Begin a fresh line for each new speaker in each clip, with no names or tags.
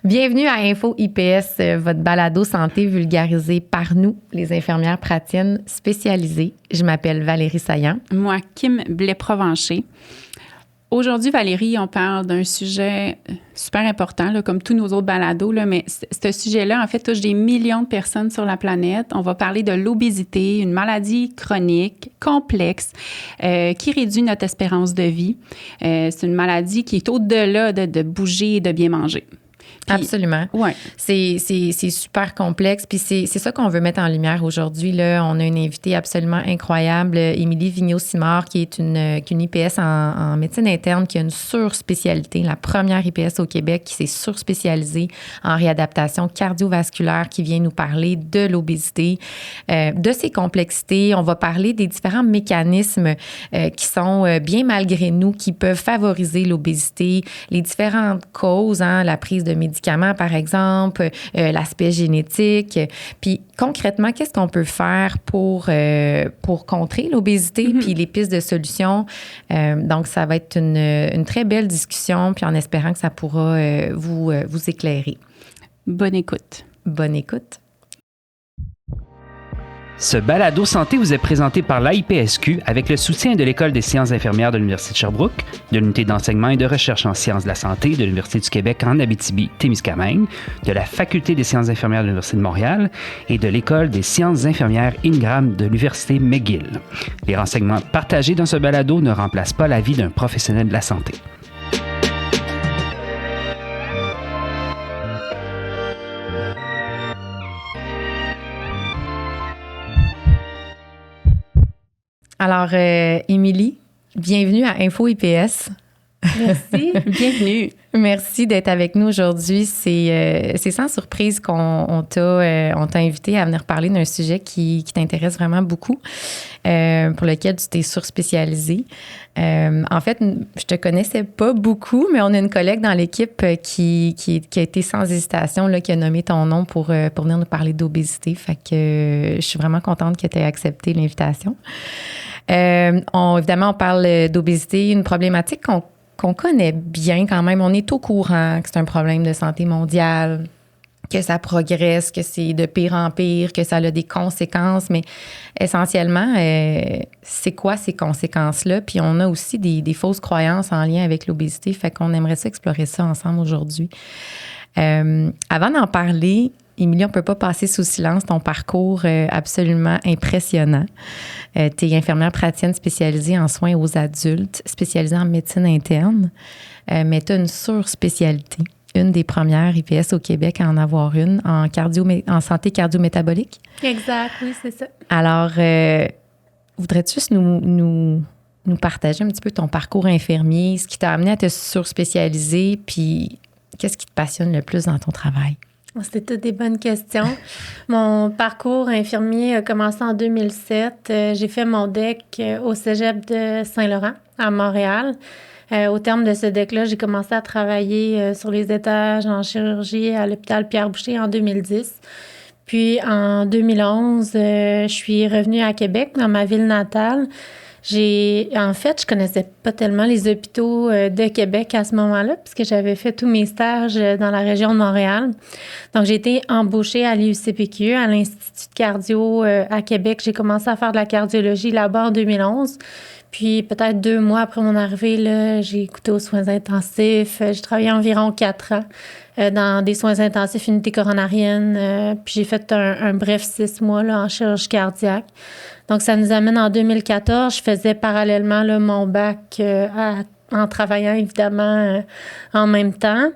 Bienvenue à Info IPS, votre balado santé vulgarisé par nous, les infirmières praticiennes spécialisées. Je m'appelle Valérie Saillant.
Moi, Kim Blais-Provencher. Aujourd'hui, Valérie, on parle d'un sujet super important, là, comme tous nos autres balados, là, mais ce sujet-là, en fait, touche des millions de personnes sur la planète. On va parler de l'obésité, une maladie chronique, complexe, qui réduit notre espérance de vie. C'est une maladie qui est au-delà de bouger et de bien manger.
Puis, absolument.
Ouais.
C'est super complexe. Puis c'est ça qu'on veut mettre en lumière aujourd'hui. Là, on a une invitée absolument incroyable, Émilie Vigneault-Simard, qui est une IPS en médecine interne, qui a une surspécialité, la première IPS au Québec qui s'est surspécialisée en réadaptation cardiovasculaire, qui vient nous parler de l'obésité, de ses complexités. On va parler des différents mécanismes qui sont bien malgré nous, qui peuvent favoriser l'obésité, les différentes causes, la prise de médicaments, par exemple, l'aspect génétique. Puis, concrètement, qu'est-ce qu'on peut faire pour contrer l'obésité, puis les pistes de solutions. Donc, ça va être une très belle discussion, puis en espérant que ça pourra vous éclairer.
Bonne écoute.
Bonne écoute.
Ce balado santé vous est présenté par l'AIPSQ avec le soutien de l'École des sciences infirmières de l'Université de Sherbrooke, de l'Unité d'enseignement et de recherche en sciences de la santé de l'Université du Québec en Abitibi-Témiscamingue, de la Faculté des sciences infirmières de l'Université de Montréal et de l'École des sciences infirmières Ingram de l'Université McGill. Les renseignements partagés dans ce balado ne remplacent pas l'avis d'un professionnel de la santé.
Alors, Émilie, bienvenue à Info IPS.
Merci. Bienvenue.
Merci d'être avec nous aujourd'hui. C'est sans surprise qu'on t'a invité à venir parler d'un sujet qui t'intéresse vraiment beaucoup, pour lequel tu t'es surspécialisée. En fait, je te connaissais pas beaucoup, mais on a une collègue dans l'équipe qui a été sans hésitation, là, qui a nommé ton nom pour venir nous parler d'obésité. Fait que je suis vraiment contente que tu aies accepté l'invitation. Évidemment, on parle d'obésité, une problématique qu'on connaît bien quand même. On est au courant que c'est un problème de santé mondiale, que ça progresse, que c'est de pire en pire, que ça a des conséquences. Mais essentiellement, c'est quoi ces conséquences-là? Puis on a aussi des fausses croyances en lien avec l'obésité. Fait qu'on aimerait ça explorer ça ensemble aujourd'hui. Avant d'en parler, Émilie, on ne peut pas passer sous silence ton parcours absolument impressionnant. Tu es infirmière praticienne spécialisée en soins aux adultes, spécialisée en médecine interne, mais tu as une surspécialité, une des premières IPS au Québec à en avoir une, en santé cardio-métabolique.
Exact, oui, c'est ça.
Alors, voudrais-tu juste nous partager un petit peu ton parcours infirmier, ce qui t'a amené à te surspécialiser, puis qu'est-ce qui te passionne le plus dans ton travail?
C'était toutes des bonnes questions. Mon parcours infirmier a commencé en 2007. J'ai fait mon DEC au Cégep de Saint-Laurent, à Montréal. Au terme de ce DEC-là, j'ai commencé à travailler sur les étages en chirurgie à l'hôpital Pierre-Boucher en 2010. Puis en 2011, je suis revenue à Québec, dans ma ville natale. Je connaissais pas tellement les hôpitaux de Québec à ce moment-là, puisque j'avais fait tous mes stages dans la région de Montréal. Donc, j'ai été embauchée à l'IUCPQ, à l'Institut de cardio à Québec. J'ai commencé à faire de la cardiologie là-bas en 2011. Puis, peut-être 2 mois après mon arrivée, là, j'ai écouté aux soins intensifs. J'ai travaillé environ 4 ans dans des soins intensifs, unité coronarienne. Puis, j'ai fait un bref 6 mois là, en chirurgie cardiaque. Donc, ça nous amène en 2014. Je faisais parallèlement là, mon bac en travaillant, évidemment, en même temps.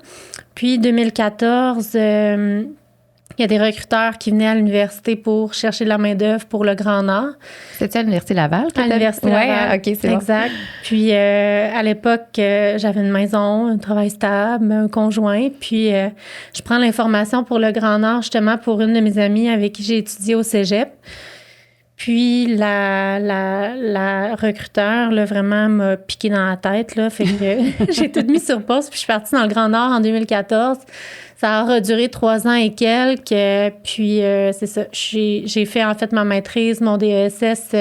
Puis, 2014, il y a des recruteurs qui venaient à l'université pour chercher de la main-d'œuvre pour le Grand Nord.
C'était à l'Université Laval?
À l'Université Laval.
Oui, OK, c'est
exact. Bon. Puis, à l'époque, j'avais une maison, un travail stable, un conjoint. Puis, je prends l'information pour le Grand Nord, justement, pour une de mes amies avec qui j'ai étudié au cégep. Puis la recruteur, là, vraiment m'a piqué dans la tête, là, fait que j'ai tout mis sur pause, puis je suis partie dans le Grand Nord en 2014. Ça aura duré 3 ans et quelques, puis c'est ça. J'ai fait en fait ma maîtrise, mon DESS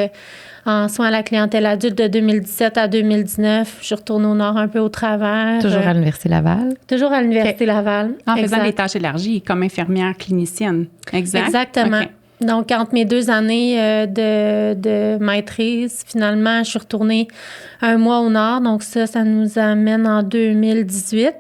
en soins à la clientèle adulte de 2017 à 2019. Je suis retournée au Nord un peu au travers.
Toujours à l'Université Laval?
Toujours à l'Université Laval.
En faisant des tâches élargies comme infirmière clinicienne. Exact.
Exactement.
Okay.
Donc, entre mes 2 années de maîtrise, finalement, je suis retournée 1 mois au Nord. Donc, ça nous amène en 2018.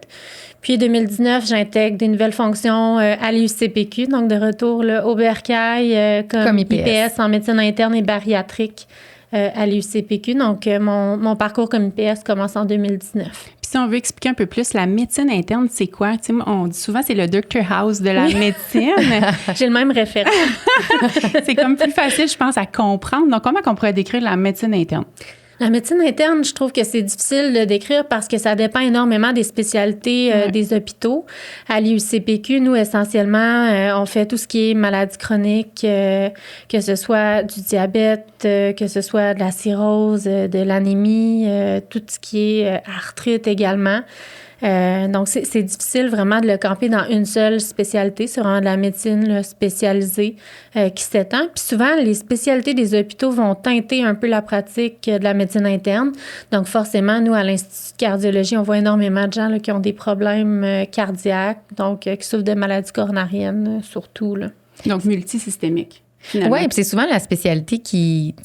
Puis, 2019, j'intègre des nouvelles fonctions à l'UCPQ, donc de retour là, au bercail comme IPS en médecine interne et bariatrique à l'UCPQ. Donc, mon parcours comme IPS commence en 2019.
Si on veut expliquer un peu plus, la médecine interne, c'est quoi? Tu sais, on dit souvent c'est le Dr House de la médecine.
J'ai le même référent.
C'est comme plus facile, je pense, à comprendre. Donc, comment on pourrait décrire la médecine interne?
La médecine interne, je trouve que c'est difficile de décrire parce que ça dépend énormément des spécialités des hôpitaux. À l'UCPQ, nous, essentiellement, on fait tout ce qui est maladies chroniques, que ce soit du diabète, que ce soit de la cirrhose, de l'anémie, tout ce qui est arthrite également. Donc, c'est difficile vraiment de le camper dans une seule spécialité. C'est vraiment de la médecine là, spécialisée qui s'étend. Puis souvent, les spécialités des hôpitaux vont teinter un peu la pratique de la médecine interne. Donc, forcément, nous, à l'Institut de cardiologie, on voit énormément de gens là, qui ont des problèmes cardiaques, donc qui souffrent de maladies coronariennes surtout. Là.
Donc, multisystémique.
Oui, puis c'est souvent la spécialité qui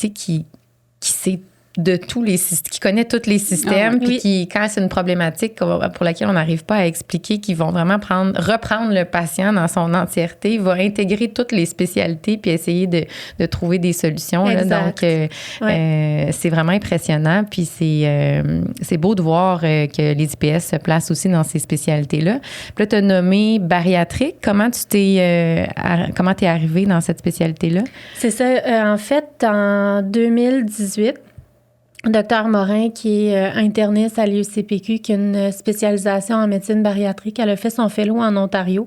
sait de tous les qui connaît tous les systèmes, puis qui, quand c'est une problématique pour laquelle on n'arrive pas à expliquer, qui vont vraiment reprendre le patient dans son entièreté, va intégrer toutes les spécialités puis essayer de trouver des solutions. Là. Donc, c'est vraiment impressionnant. Puis c'est beau de voir que les IPS se placent aussi dans ces spécialités-là. Puis là, tu as nommé bariatrique. Comment t'es arrivée dans cette spécialité-là?
C'est ça. En fait, en 2018, Dr Morin, qui est interniste à l'UCPQ, qui a une spécialisation en médecine bariatrique, elle a fait son fellow en Ontario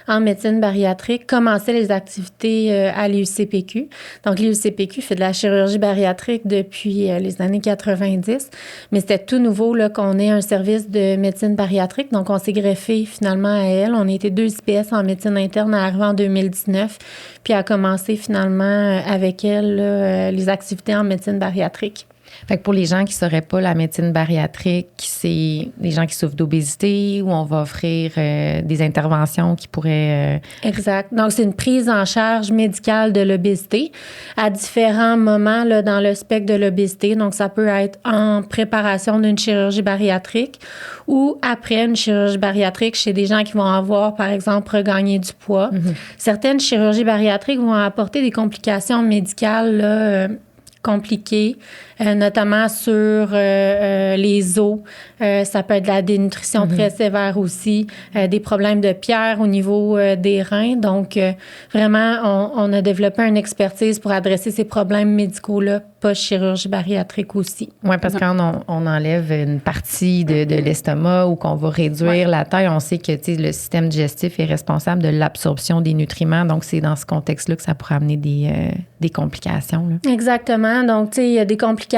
en médecine bariatrique, commençait les activités à l'UCPQ. Donc, l'UCPQ fait de la chirurgie bariatrique depuis les années 90, mais c'était tout nouveau là, qu'on ait un service de médecine bariatrique. Donc, on s'est greffé finalement à elle. On était 2 IPS en médecine interne à arriver en 2019, puis a commencé finalement avec elle là, les activités en médecine bariatrique.
Fait que pour les gens qui ne sauraient pas, la médecine bariatrique, c'est des gens qui souffrent d'obésité, où on va offrir des interventions qui pourraient...
Exact. Donc, c'est une prise en charge médicale de l'obésité à différents moments là, dans le spectre de l'obésité. Donc, ça peut être en préparation d'une chirurgie bariatrique ou après une chirurgie bariatrique chez des gens qui vont avoir, par exemple, regagné du poids. Mm-hmm. Certaines chirurgies bariatriques vont apporter des complications médicales là, compliquées, notamment sur les os. Ça peut être de la dénutrition très sévère aussi, des problèmes de pierre au niveau des reins. Donc, vraiment, on a développé une expertise pour adresser ces problèmes médicaux-là, post-chirurgie bariatrique aussi.
Oui, parce que quand on enlève une partie de l'estomac ou qu'on va réduire la taille, on sait que le système digestif est responsable de l'absorption des nutriments. Donc, c'est dans ce contexte-là que ça pourrait amener des complications. Là.
Exactement. Donc, tu sais, il y a des complications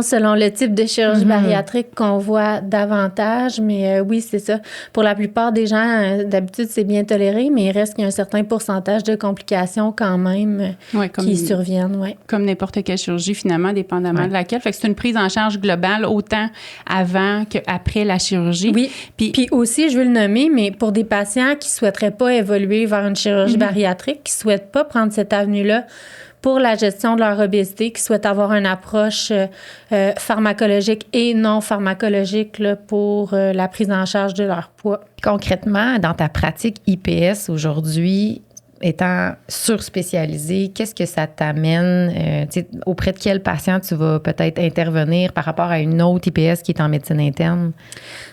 selon le type de chirurgie bariatrique qu'on voit davantage. Mais oui, c'est ça. Pour la plupart des gens, d'habitude, c'est bien toléré, mais il reste qu'il y a un certain pourcentage de complications quand même qui surviennent. Ouais.
Comme n'importe quelle chirurgie, finalement, dépendamment de laquelle. Fait que c'est une prise en charge globale autant avant qu'après la chirurgie.
Oui. Puis aussi, je veux le nommer, mais pour des patients qui ne souhaiteraient pas évoluer vers une chirurgie bariatrique, qui ne souhaitent pas prendre cette avenue-là pour la gestion de leur obésité, qui souhaitent avoir une approche pharmacologique et non pharmacologique là, pour la prise en charge de leur poids.
Concrètement, dans ta pratique IPS aujourd'hui, étant surspécialisé, qu'est-ce que ça t'amène? Auprès de quel patient tu vas peut-être intervenir par rapport à une autre IPS qui est en médecine interne?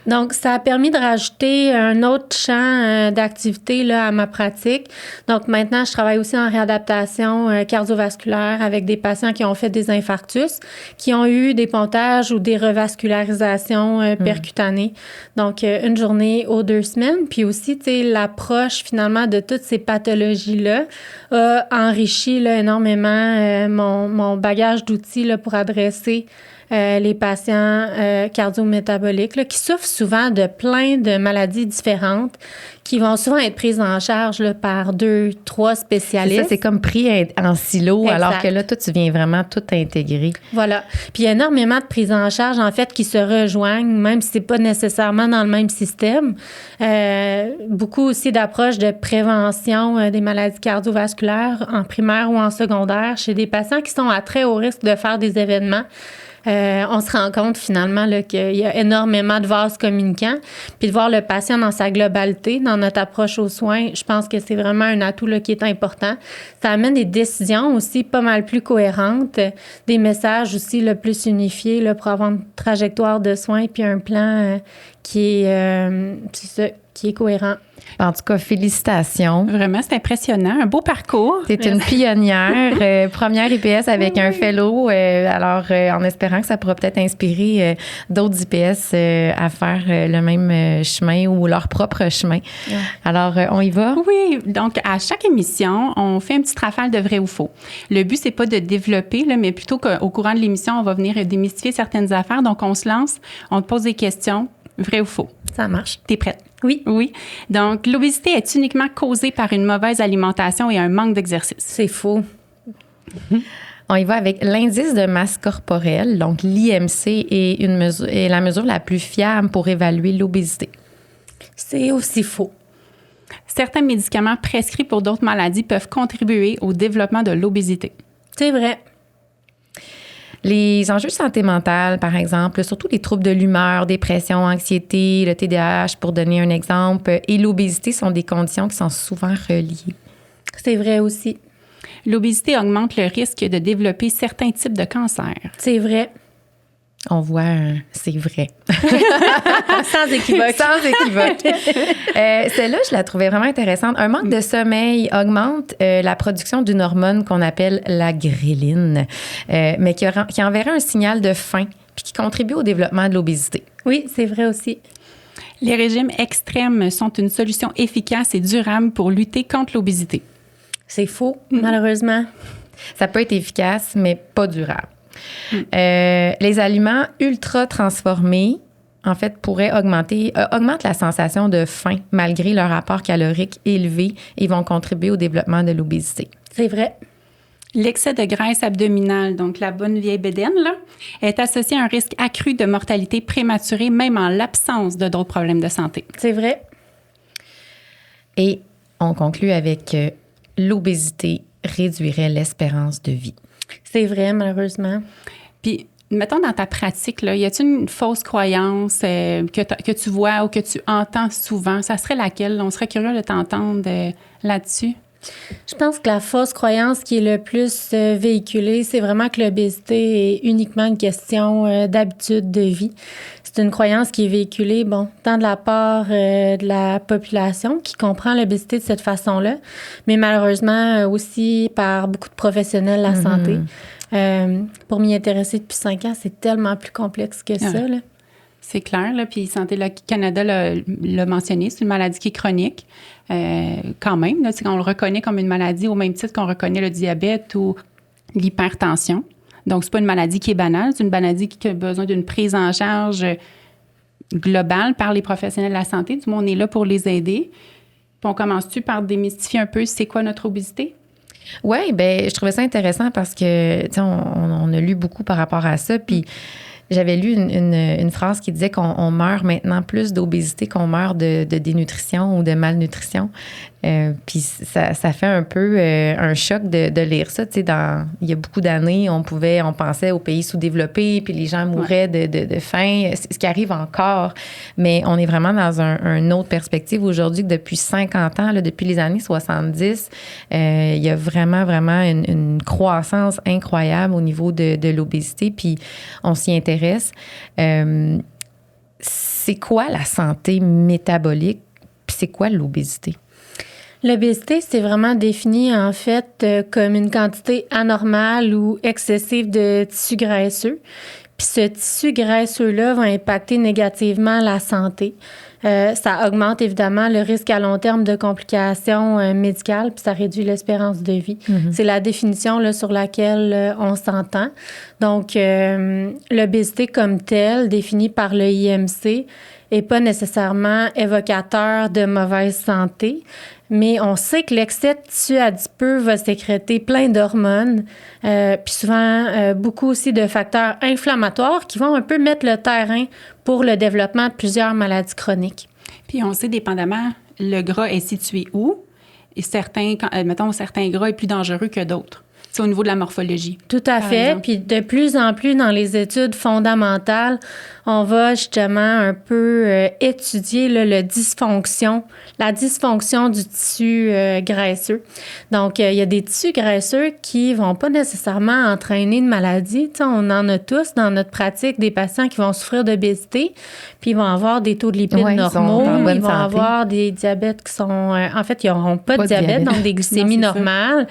Donc, ça a permis de rajouter un autre champ d'activité là, à ma pratique. Donc, maintenant, je travaille aussi en réadaptation cardiovasculaire avec des patients qui ont fait des infarctus, qui ont eu des pontages ou des revascularisations percutanées. Donc, une journée aux 2 semaines. Puis aussi, tu sais, l'approche finalement de toutes ces pathologies stratégie-là a enrichi là, énormément mon bagage d'outils là, pour adresser les patients cardiométaboliques là, qui souffrent souvent de plein de maladies différentes qui vont souvent être prises en charge là, par 2-3 spécialistes.
C'est ça, c'est comme pris en silo,
exact.
Alors que là, toi, tu viens vraiment tout intégrer.
Voilà. Puis il y a énormément de prises en charge, en fait, qui se rejoignent, même si c'est pas nécessairement dans le même système. Beaucoup aussi d'approches de prévention des maladies cardiovasculaires en primaire ou en secondaire chez des patients qui sont à très haut risque de faire des événements. On se rend compte finalement là, qu'il y a énormément de vases communicants. Puis de voir le patient dans sa globalité, dans notre approche aux soins, je pense que c'est vraiment un atout là, qui est important. Ça amène des décisions aussi pas mal plus cohérentes, des messages aussi le plus unifiés là, pour avoir une trajectoire de soins puis un plan qui est cohérent.
En tout cas, félicitations.
Vraiment, c'est impressionnant. Un beau parcours.
Tu es une pionnière, première IPS avec un fellow. Alors, en espérant que ça pourra peut-être inspirer d'autres IPS à faire le même chemin ou leur propre chemin. Ouais. Alors, on y va?
Oui. Donc, à chaque émission, on fait un petit rafale de vrai ou faux. Le but, c'est pas de développer, là, mais plutôt qu'au courant de l'émission, on va venir démystifier certaines affaires. Donc, on se lance, on te pose des questions. Vrai ou faux?
Ça marche.
T'es prête?
Oui.
Oui. Donc, l'obésité est uniquement causée par une mauvaise alimentation et un manque d'exercice.
C'est faux.
On y va avec l'indice de masse corporelle. Donc, l'IMC est la mesure la plus fiable pour évaluer l'obésité.
C'est aussi faux.
Certains médicaments prescrits pour d'autres maladies peuvent contribuer au développement de l'obésité.
C'est vrai.
Les enjeux de santé mentale, par exemple, surtout les troubles de l'humeur, dépression, anxiété, le TDAH, pour donner un exemple, et l'obésité sont des conditions qui sont souvent reliées.
C'est vrai aussi.
L'obésité augmente le risque de développer certains types de cancers.
C'est vrai.
On voit, c'est vrai.
Sans équivoque.
Sans équivoque. Celle-là, je la trouvais vraiment intéressante. Un manque de sommeil augmente la production d'une hormone qu'on appelle la ghrelin, mais qui enverrait un signal de faim puis qui contribue au développement de l'obésité.
Oui, c'est vrai aussi.
Les régimes extrêmes sont une solution efficace et durable pour lutter contre l'obésité.
C'est faux, malheureusement.
Ça peut être efficace, mais pas durable. Les aliments ultra transformés, en fait, augmentent la sensation de faim malgré leur apport calorique élevé et vont contribuer au développement de l'obésité.
C'est vrai.
L'excès de graisse abdominale, donc la bonne vieille bédaine, là, est associé à un risque accru de mortalité prématurée, même en l'absence de d'autres problèmes de santé.
C'est vrai.
Et on conclut avec l'obésité réduirait l'espérance de vie.
C'est vrai, malheureusement.
Puis, mettons dans ta pratique, là, y a-t-il une fausse croyance que tu vois ou que tu entends souvent? Ça serait laquelle? On serait curieux de t'entendre là-dessus.
Je pense que la fausse croyance qui est le plus véhiculée, c'est vraiment que l'obésité est uniquement une question d'habitude de vie. C'est une croyance qui est véhiculée, tant de la part de la population qui comprend l'obésité de cette façon-là, mais malheureusement aussi par beaucoup de professionnels de la santé. Pour m'y intéresser depuis 5 ans, c'est tellement plus complexe que ça. Là.
C'est clair, là, puis Santé Canada l'a mentionné, c'est une maladie qui est chronique, quand même. Là, on le reconnaît comme une maladie au même titre qu'on reconnaît le diabète ou l'hypertension. Donc, c'est pas une maladie qui est banale, c'est une maladie qui a besoin d'une prise en charge globale par les professionnels de la santé. Du moins, on est là pour les aider. Puis on commence-tu par démystifier un peu c'est quoi notre obésité?
Oui, bien, je trouvais ça intéressant parce que, tu sais, on a lu beaucoup par rapport à ça, puis j'avais lu une phrase qui disait qu'on meurt maintenant plus d'obésité qu'on meurt de dénutrition ou de malnutrition. Puis ça fait un peu un choc de lire ça. Tu sais, il y a beaucoup d'années, on pensait aux pays sous-développés, puis les gens mouraient de faim, ce qui arrive encore. Mais on est vraiment dans une autre perspective aujourd'hui que depuis 50 ans, là, depuis les années 70, il y a vraiment, vraiment une croissance incroyable au niveau de l'obésité, puis on s'y intéresse. C'est quoi la santé métabolique, puis c'est quoi l'obésité?
L'obésité, c'est vraiment défini en fait comme une quantité anormale ou excessive de tissu graisseux. Puis ce tissu graisseux-là va impacter négativement la santé. Ça augmente évidemment le risque à long terme de complications médicales, puis ça réduit l'espérance de vie. C'est la définition là, sur laquelle on s'entend. Donc, l'obésité comme telle, définie par le IMC, n'est pas nécessairement évocateur de mauvaise santé, mais on sait que l'excès de tissu adipeux va sécréter plein d'hormones, puis souvent beaucoup aussi de facteurs inflammatoires qui vont un peu mettre le terrain pour le développement de plusieurs maladies chroniques.
Puis on sait dépendamment, le gras est situé où, et certains gras est plus dangereux que d'autres. C'est au niveau de la morphologie.
Tout à fait. Puis de plus en plus dans les études fondamentales, on va justement un peu étudier là, la dysfonction du tissu graisseux. Donc, il y a des tissus graisseux qui vont pas nécessairement entraîner de maladie. T'sais, on en a tous dans notre pratique des patients qui vont souffrir d'obésité, puis ils vont avoir des taux de lipides normaux, ils vont avoir des diabètes qui sont... en fait, ils n'auront pas de diabète, donc des glycémies normales.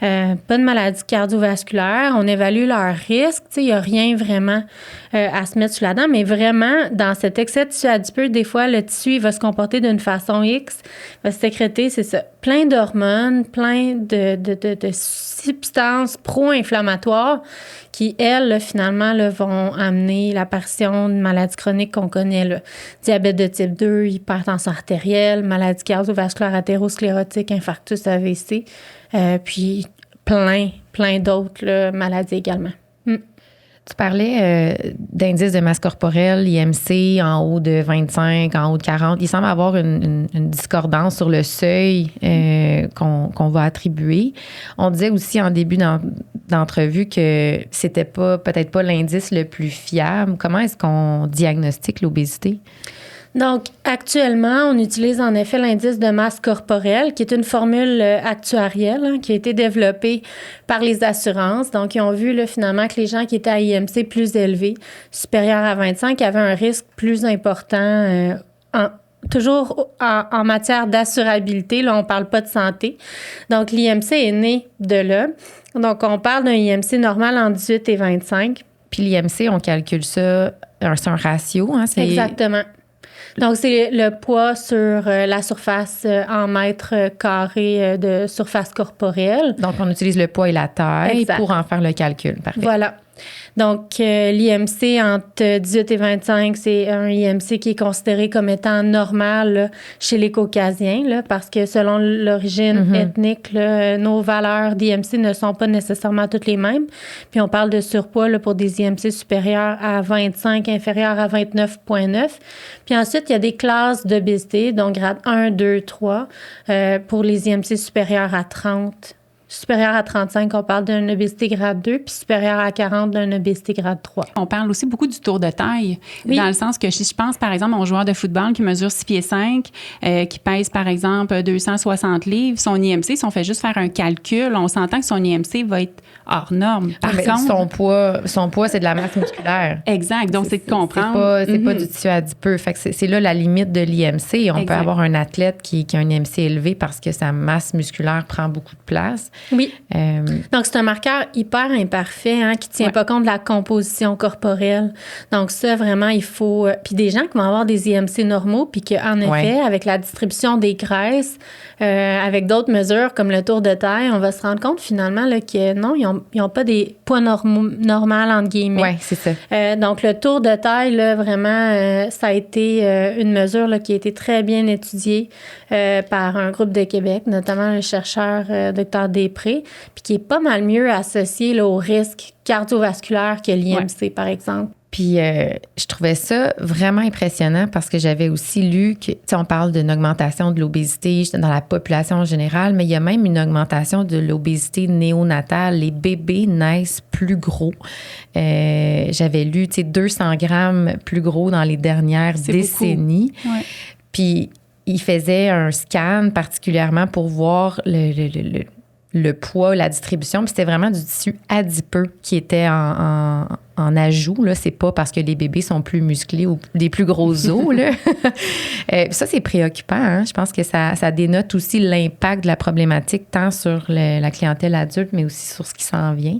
Pas de maladie cardiovasculaire, on évalue leur risque. Il n'y a rien vraiment à se mettre sous la dent, mais vraiment, dans cet excès de tissu adipeux, des fois, le tissu il va se comporter d'une façon X, va sécréter, c'est ça, plein d'hormones, plein de substances pro-inflammatoires qui, elles, là, finalement, là, vont amener l'apparition de maladies chroniques qu'on connaît, là. Diabète de type 2, hypertension artérielle, maladie cardiovasculaire athérosclérotique, infarctus AVC, puis plein d'autres là, maladies également.
Tu parlais d'indice de masse corporelle, IMC, en haut de 25, en haut de 40. Il semble avoir une discordance sur le seuil qu'on va attribuer. On disait aussi en début d'entrevue que c'était peut-être pas l'indice le plus fiable. Comment est-ce qu'on diagnostique l'obésité?
Donc, actuellement, on utilise en effet l'indice de masse corporelle, qui est une formule actuarielle qui a été développée par les assurances. Donc, ils ont vu là, finalement que les gens qui étaient à IMC plus élevé, supérieur à 25, avaient un risque plus important toujours en matière d'assurabilité. Là, on ne parle pas de santé. Donc, l'IMC est né de là. Donc, on parle d'un IMC normal en 18 et 25.
Puis l'IMC, on calcule ça, c'est un ratio. Hein,
Exactement. Donc, c'est le poids sur la surface en mètres carrés de surface corporelle.
Donc, on utilise le poids et la taille pour en faire le calcul. Parfait.
Voilà. Donc, l'IMC entre 18 et 25, c'est un IMC qui est considéré comme étant normal là, chez les Caucasiens, là, parce que selon l'origine ethnique, là, nos valeurs d'IMC ne sont pas nécessairement toutes les mêmes. Puis, on parle de surpoids là, pour des IMC supérieurs à 25, inférieurs à 29,9. Puis ensuite, il y a des classes d'obésité, donc grade 1, 2, 3, pour les IMC supérieurs à 30. Supérieur à 35, on parle d'une obésité grade 2, puis supérieur à 40, d'une obésité grade 3.
On parle aussi beaucoup du tour de taille, dans le sens que si je pense, par exemple, à un joueur de football qui mesure 6 pieds 5, qui pèse, par exemple, 260 livres, son IMC, si on fait juste faire un calcul, on s'entend que son IMC va être hors norme. Par
contre, son poids, c'est de la masse musculaire.
Exact. Donc, c'est de comprendre.
C'est pas du tissu adipeux. Fait que c'est là la limite de l'IMC. On peut avoir un athlète qui a un IMC élevé parce que sa masse musculaire prend beaucoup de place.
Oui. Donc, c'est un marqueur hyper imparfait qui ne tient pas compte de la composition corporelle. Donc, ça, vraiment, il faut... Puis des gens qui vont avoir des IMC normaux, puis qu'en effet, avec la distribution des graisses, avec d'autres mesures comme le tour de taille, on va se rendre compte finalement là, que non, ils n'ont pas des poids normal, entre guillemets.
Oui, c'est ça.
Donc, le tour de taille, là, vraiment, ça a été une mesure là, qui a été très bien étudiée par un groupe de Québec, notamment le chercheur Dr. Després, puis qui est pas mal mieux associé là, au risque cardiovasculaire que l'IMC, par exemple.
Puis, je trouvais ça vraiment impressionnant parce que j'avais aussi lu que, tu sais, on parle d'une augmentation de l'obésité dans la population en général, mais il y a même une augmentation de l'obésité néonatale. Les bébés naissent plus gros. J'avais lu, tu sais, 200 grammes plus gros dans les dernières décennies.
Ouais.
Puis, il faisait un scan particulièrement pour voir le poids, la distribution. Puis, c'était vraiment du tissu adipeux qui était en en ajout. Là, c'est pas parce que les bébés sont plus musclés ou des plus gros os. Là. Ça, c'est préoccupant. Hein? Je pense que ça dénote aussi l'impact de la problématique tant sur la clientèle adulte, mais aussi sur ce qui s'en vient.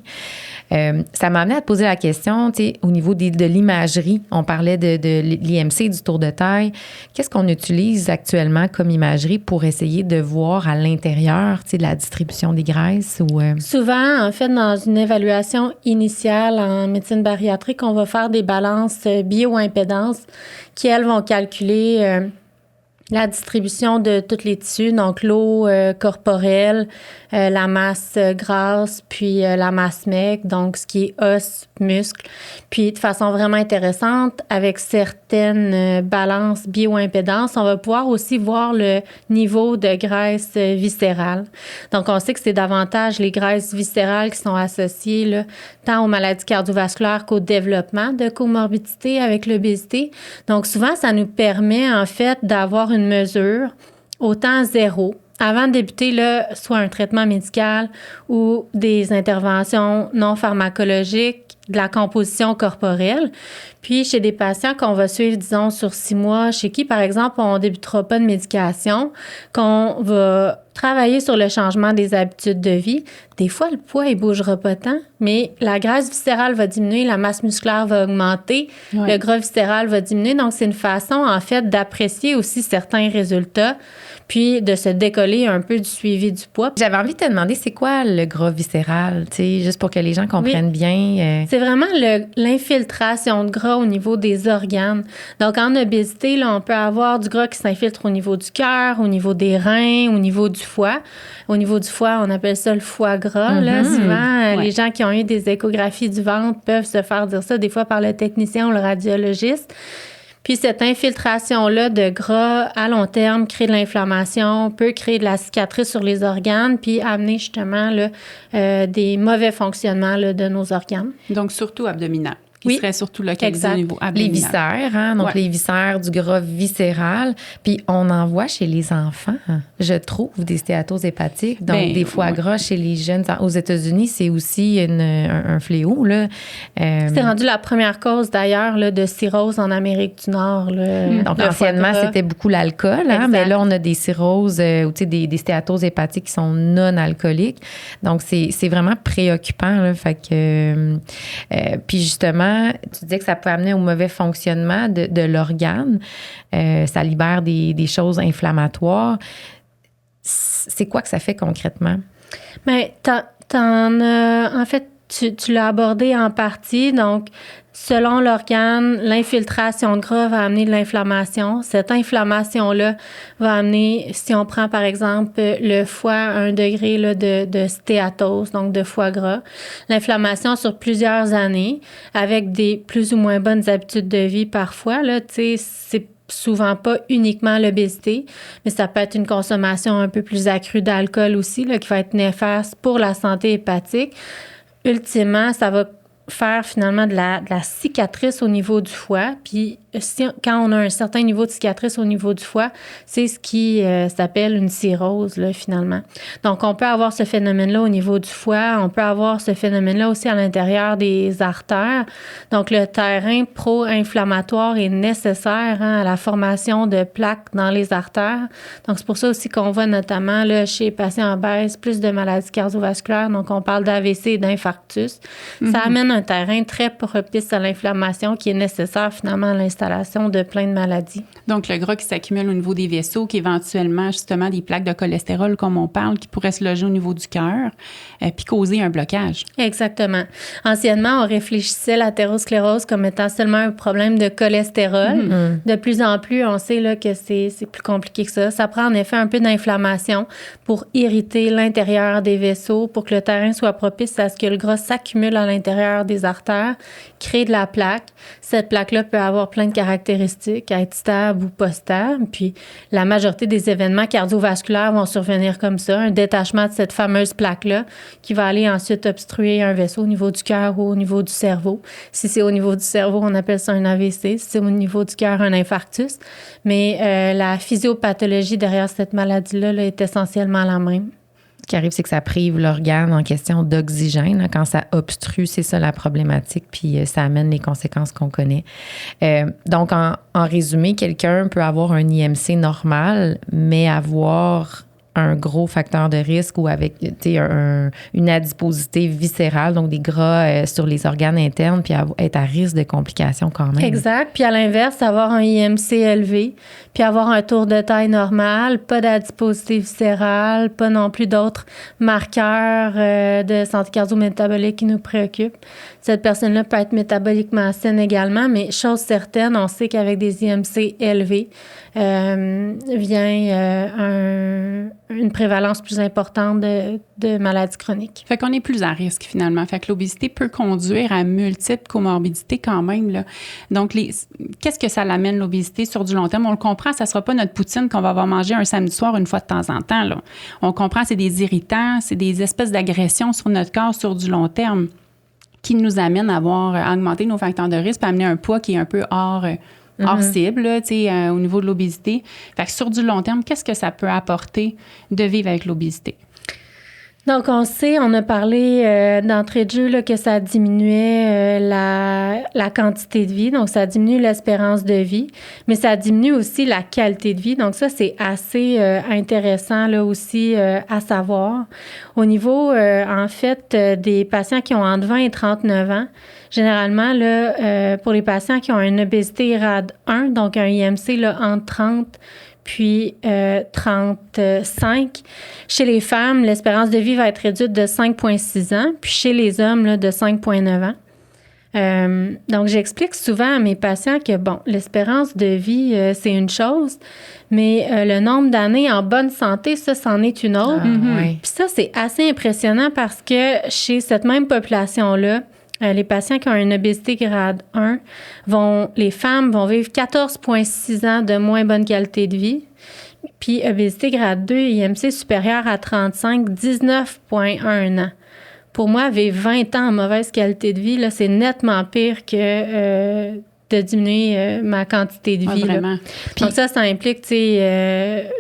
Ça m'a amené à te poser la question, tu sais, au niveau de l'imagerie. On parlait de l'IMC, du tour de taille. Qu'est-ce qu'on utilise actuellement comme imagerie pour essayer de voir à l'intérieur, tu sais, de la distribution des graisses?
Souvent, en fait, dans une évaluation initiale en médecine bariatrique, on va faire des balances bio-impédance qui, elles, vont calculer la distribution de tous les tissus, donc l'eau corporelle, la masse grasse, puis la masse maigre, donc ce qui est os, muscle. Puis de façon vraiment intéressante, avec certaines balances bio-impédance, on va pouvoir aussi voir le niveau de graisse viscérale. Donc on sait que c'est davantage les graisses viscérales qui sont associées là, tant aux maladies cardiovasculaires qu'au développement de comorbidité avec l'obésité. Donc souvent, ça nous permet en fait d'avoir une mesure au temps zéro, avant de débuter là, soit un traitement médical ou des interventions non pharmacologiques, de la composition corporelle. Puis, chez des patients qu'on va suivre, disons, sur 6 mois, chez qui, par exemple, on ne débutera pas de médication, qu'on va travailler sur le changement des habitudes de vie, des fois, le poids, il ne bougera pas tant, mais la graisse viscérale va diminuer, la masse musculaire va augmenter, le gras viscéral va diminuer. Donc, c'est une façon, en fait, d'apprécier aussi certains résultats, puis de se décoller un peu du suivi du poids.
J'avais envie de te demander, c'est quoi le gras viscéral, tu sais, juste pour que les gens comprennent bien.
C'est vraiment l'infiltration de gras au niveau des organes. Donc, en obésité, là, on peut avoir du gras qui s'infiltre au niveau du cœur, au niveau des reins, au niveau du foie. Au niveau du foie, on appelle ça le foie gras. Là. Souvent, les gens qui ont eu des échographies du ventre peuvent se faire dire ça, des fois par le technicien ou le radiologiste. Puis cette infiltration-là de gras à long terme crée de l'inflammation, peut créer de la cicatrice sur les organes, puis amener justement là, des mauvais fonctionnements là, de nos organes.
Donc, surtout abdominal. Qui serait surtout localisé au niveau abdominal.
Les viscères, hein? Donc, les viscères, du gras viscéral. Puis, on en voit chez les enfants, je trouve, des stéatoses hépatiques. Donc, des foie gras chez les jeunes. Aux États-Unis, c'est aussi un fléau, là.
C'est rendu la première cause, d'ailleurs, là, de cirrhose en Amérique du Nord. Là.
Donc, anciennement, c'était beaucoup l'alcool. Hein? Mais là, on a des cirrhoses ou des stéatoses hépatiques qui sont non alcooliques. Donc, c'est vraiment préoccupant. Là. Fait que, puis, justement, tu disais que ça peut amener au mauvais fonctionnement de l'organe. Ça libère des choses inflammatoires. C'est quoi que ça fait concrètement? Bien,
en fait, tu l'as abordé en partie. Donc, selon l'organe, l'infiltration de gras va amener de l'inflammation. Cette inflammation-là va amener, si on prend par exemple le foie à 1 degré là, de stéatose, donc de foie gras, l'inflammation sur plusieurs années, avec des plus ou moins bonnes habitudes de vie parfois, là, tu sais, c'est souvent pas uniquement l'obésité, mais ça peut être une consommation un peu plus accrue d'alcool aussi, là, qui va être néfaste pour la santé hépatique. Ultimement, ça va faire finalement de la cicatrice au niveau du foie. Puis quand on a un certain niveau de cicatrice au niveau du foie, c'est ce qui s'appelle une cirrhose, là, finalement. Donc, on peut avoir ce phénomène-là au niveau du foie. On peut avoir ce phénomène-là aussi à l'intérieur des artères. Donc, le terrain pro-inflammatoire est nécessaire à la formation de plaques dans les artères. Donc, c'est pour ça aussi qu'on voit notamment là, chez les patients obèses plus de maladies cardiovasculaires. Donc, on parle d'AVC et d'infarctus. Ça amène un terrain très propice à l'inflammation qui est nécessaire finalement à l'installation de plein de maladies.
Donc, le gras qui s'accumule au niveau des vaisseaux, qui éventuellement, justement, des plaques de cholestérol, comme on parle, qui pourraient se loger au niveau du cœur, puis causer un blocage.
Exactement. Anciennement, on réfléchissait l'athérosclérose comme étant seulement un problème de cholestérol. De plus en plus, on sait là, que c'est plus compliqué que ça. Ça prend en effet un peu d'inflammation pour irriter l'intérieur des vaisseaux, pour que le terrain soit propice à ce que le gras s'accumule à l'intérieur des artères, créer de la plaque. Cette plaque-là peut avoir plein de caractéristiques, être stable ou pas stable. Puis la majorité des événements cardiovasculaires vont survenir comme ça, un détachement de cette fameuse plaque-là qui va aller ensuite obstruer un vaisseau au niveau du cœur ou au niveau du cerveau. Si c'est au niveau du cerveau, on appelle ça un AVC. Si c'est au niveau du cœur, un infarctus. Mais la physiopathologie derrière cette maladie-là là, est essentiellement la même.
qui arrive, c'est que ça prive l'organe en question d'oxygène. Quand ça obstrue, c'est ça la problématique, puis ça amène les conséquences qu'on connaît. Donc, en résumé, quelqu'un peut avoir un IMC normal, mais avoir un gros facteur de risque ou avec une adiposité viscérale, donc des gras sur les organes internes, puis être à risque de complications quand même.
Exact. Puis à l'inverse, avoir un IMC élevé, puis avoir un tour de taille normal, pas d'adiposité viscérale, pas non plus d'autres marqueurs de santé cardio-métabolique qui nous préoccupent. Cette personne-là peut être métaboliquement saine également, mais chose certaine, on sait qu'avec des IMC élevés, vient une prévalence plus importante de maladies chroniques.
Fait qu'on est plus à risque, finalement. Fait que l'obésité peut conduire à multiples comorbidités quand même, là. Donc, qu'est-ce que ça l'amène, l'obésité, sur du long terme? On le comprend, ça ne sera pas notre poutine qu'on va avoir mangé un samedi soir une fois de temps en temps, là. On comprend, c'est des irritants, c'est des espèces d'agressions sur notre corps sur du long terme qui nous amènent à augmenter nos facteurs de risque et à amener un poids qui est un peu hors cible, là, au niveau de l'obésité. Fait que sur du long terme, qu'est-ce que ça peut apporter de vivre avec l'obésité?
Donc, on a parlé d'entrée de jeu là, que ça diminuait la quantité de vie, donc ça diminue l'espérance de vie, mais ça diminue aussi la qualité de vie. Donc ça, c'est assez intéressant là aussi à savoir. Au niveau, en fait, des patients qui ont entre 20 et 39 ans, généralement, là, pour les patients qui ont une obésité grade 1, donc un IMC là, entre 30 puis 35. Chez les femmes, l'espérance de vie va être réduite de 5,6 ans, puis chez les hommes, là, de 5,9 ans. Donc, j'explique souvent à mes patients que, bon, l'espérance de vie, c'est une chose, mais le nombre d'années en bonne santé, ça, c'en est une autre.
Oui.
Puis ça, c'est assez impressionnant parce que chez cette même population-là, les patients qui ont une obésité grade 1, les femmes vont vivre 14,6 ans de moins bonne qualité de vie. Puis obésité grade 2, IMC supérieur à 35, 19,1 ans. Pour moi, vivre 20 ans en mauvaise qualité de vie, là, c'est nettement pire que de diminuer ma quantité de vie.
Vraiment.
Donc ça implique,